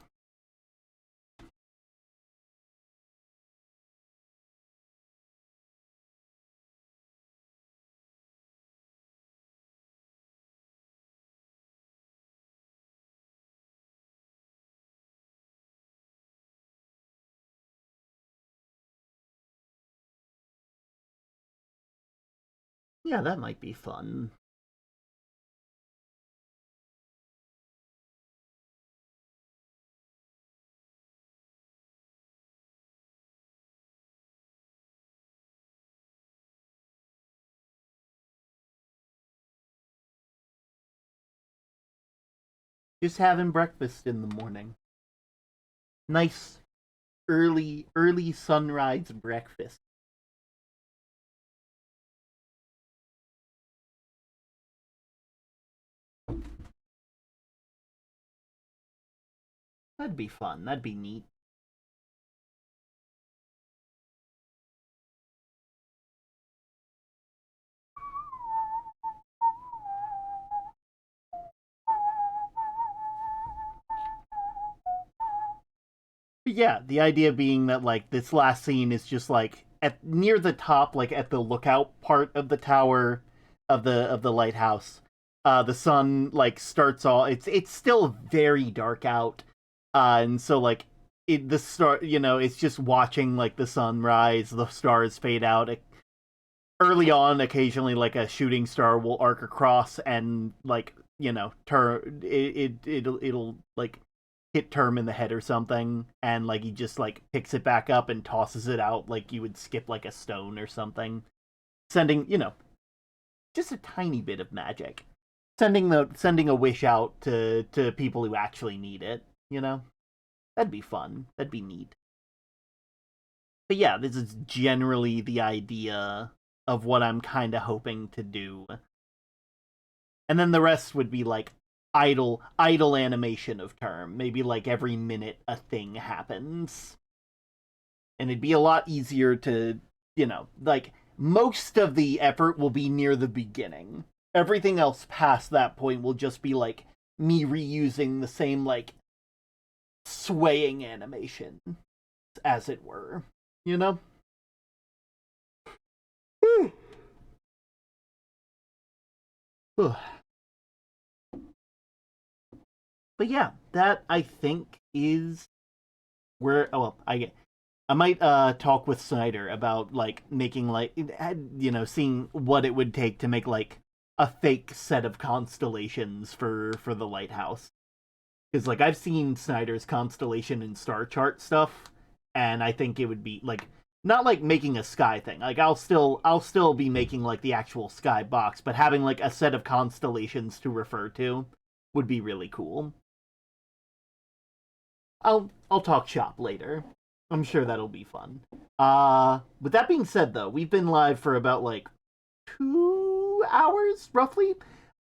Yeah, that might be fun. Just having breakfast in the morning. Nice early sunrise breakfast. That'd be fun. That'd be neat. But yeah, the idea being that like this last scene is just like at near the top, like at the lookout part of the tower of the lighthouse. The sun like starts all it's still very dark out. And so like the star it's just watching like the sun rise, the stars fade out. Early on, occasionally like a shooting star will arc across and like, turn it'll like hit Term in the head or something, and like he just like picks it back up and tosses it out like you would skip like a stone or something, sending just a tiny bit of magic, sending a wish out to people who actually need it. That'd be fun. That'd be neat. But yeah, this is generally the idea of what I'm kind of hoping to do, and then the rest would be like idle animation of Term. Maybe like every minute a thing happens. And it'd be a lot easier to, like most of the effort will be near the beginning. Everything else past that point will just be like me reusing the same like swaying animation, as it were. You know? But yeah, that I think is where. Oh, well, I might talk with Snyder about like making like seeing what it would take to make like a fake set of constellations for the lighthouse, because like I've seen Snyder's constellation and star chart stuff, and I think it would be like not like making a sky thing. Like I'll still be making like the actual sky box, but having like a set of constellations to refer to would be really cool. I'll talk shop later. I'm sure that'll be fun. With that being said though, we've been live for about like 2 hours roughly.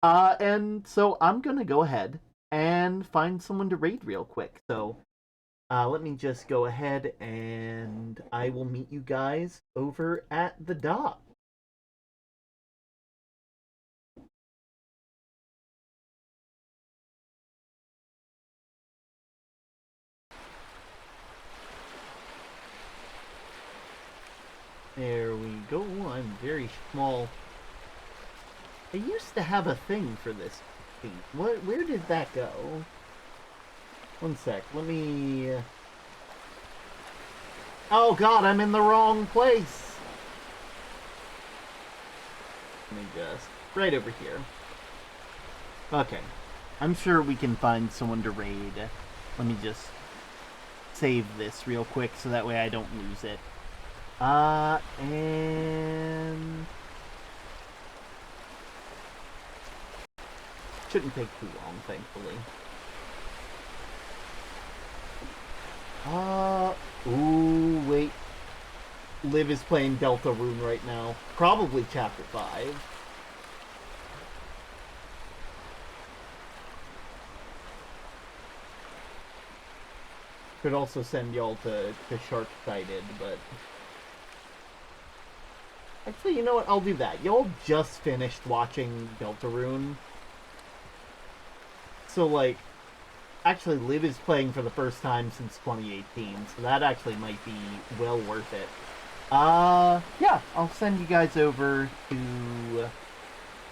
And so I'm gonna go ahead and find someone to raid real quick. So let me just go ahead and I will meet you guys over at the dock. There we go. I'm very small. I used to have a thing for this feat. Where did that go? One sec. Let me. Oh god, I'm in the wrong place. Let me just right over here. Okay, I'm sure we can find someone to raid. Let me just save this real quick so that way I don't lose it. And shouldn't take too long, thankfully. Ooh, wait. Liv is playing Delta Rune right now. Probably Chapter 5. Could also send y'all to Shark-Sighted, but... Actually, you know what? I'll do that. Y'all just finished watching Deltarune. So, like... Actually, Liv is playing for the first time since 2018, so that actually might be well worth it. Yeah, I'll send you guys over to...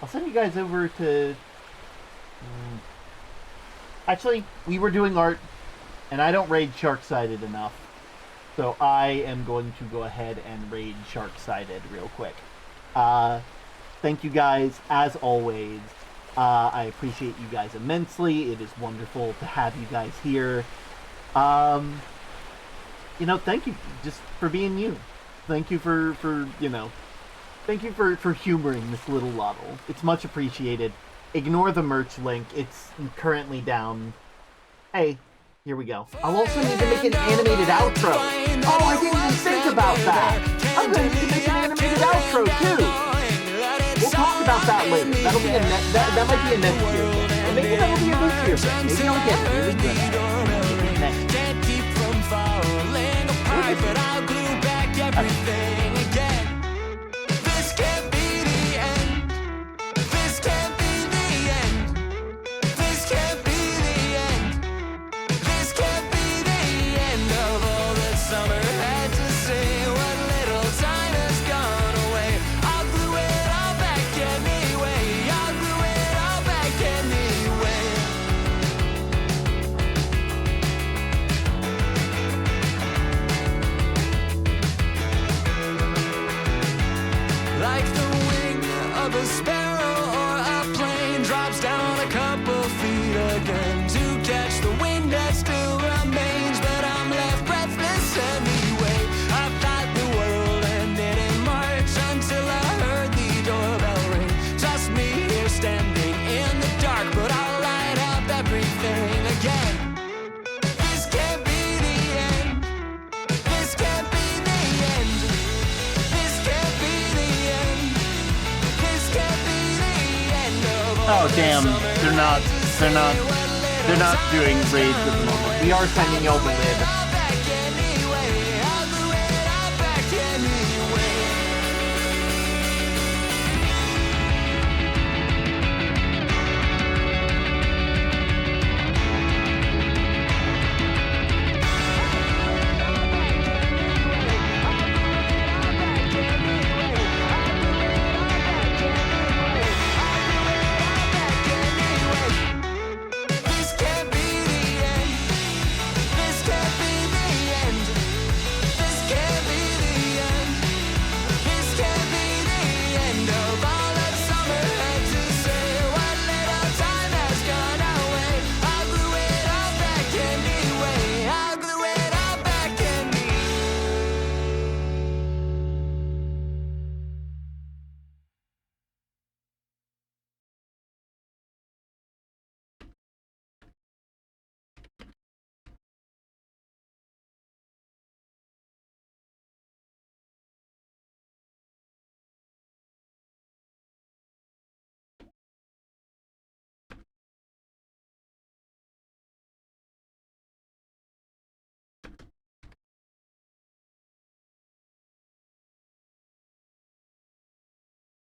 I'll send you guys over to... Actually, we were doing art, and I don't raid Shark-Sided enough. So I am going to go ahead and raid Shark-Sided real quick. thank you guys, as always. I appreciate you guys immensely. It is wonderful to have you guys here. Thank you just for being you. Thank you for thank you for humoring this little Lottle. It's much appreciated. Ignore the merch link. It's currently down. Hey, here we go. I'll also need to make an animated outro. Oh, I didn't even think about that. I'm going to need to make an animated outro too. We'll talk about that later. That'll be that might be a next year thing. Or maybe that'll be a this year thing. Maybe I'll get really good at it. Next year. But I'll glue back everything again. This can't be the end. This can't be the end. This can't be the end. This can't be the end of all that summer had to say. What little time has gone away. I'll glue it all back anyway. I'll glue it all back anyway. Like the wing of a sparrow or a plane drops down a couple feet again to catch the wind that still remains, but I'm left breathless anyway. I thought the world ended in March until I heard the doorbell ring. Just me here standing in the dark, but I'll light up everything again. This can't be the end. This can't be the end. This can't be the end. This can't be the end of all. Oh damn, they're not doing raids at the moment. We are sending y'all the lid.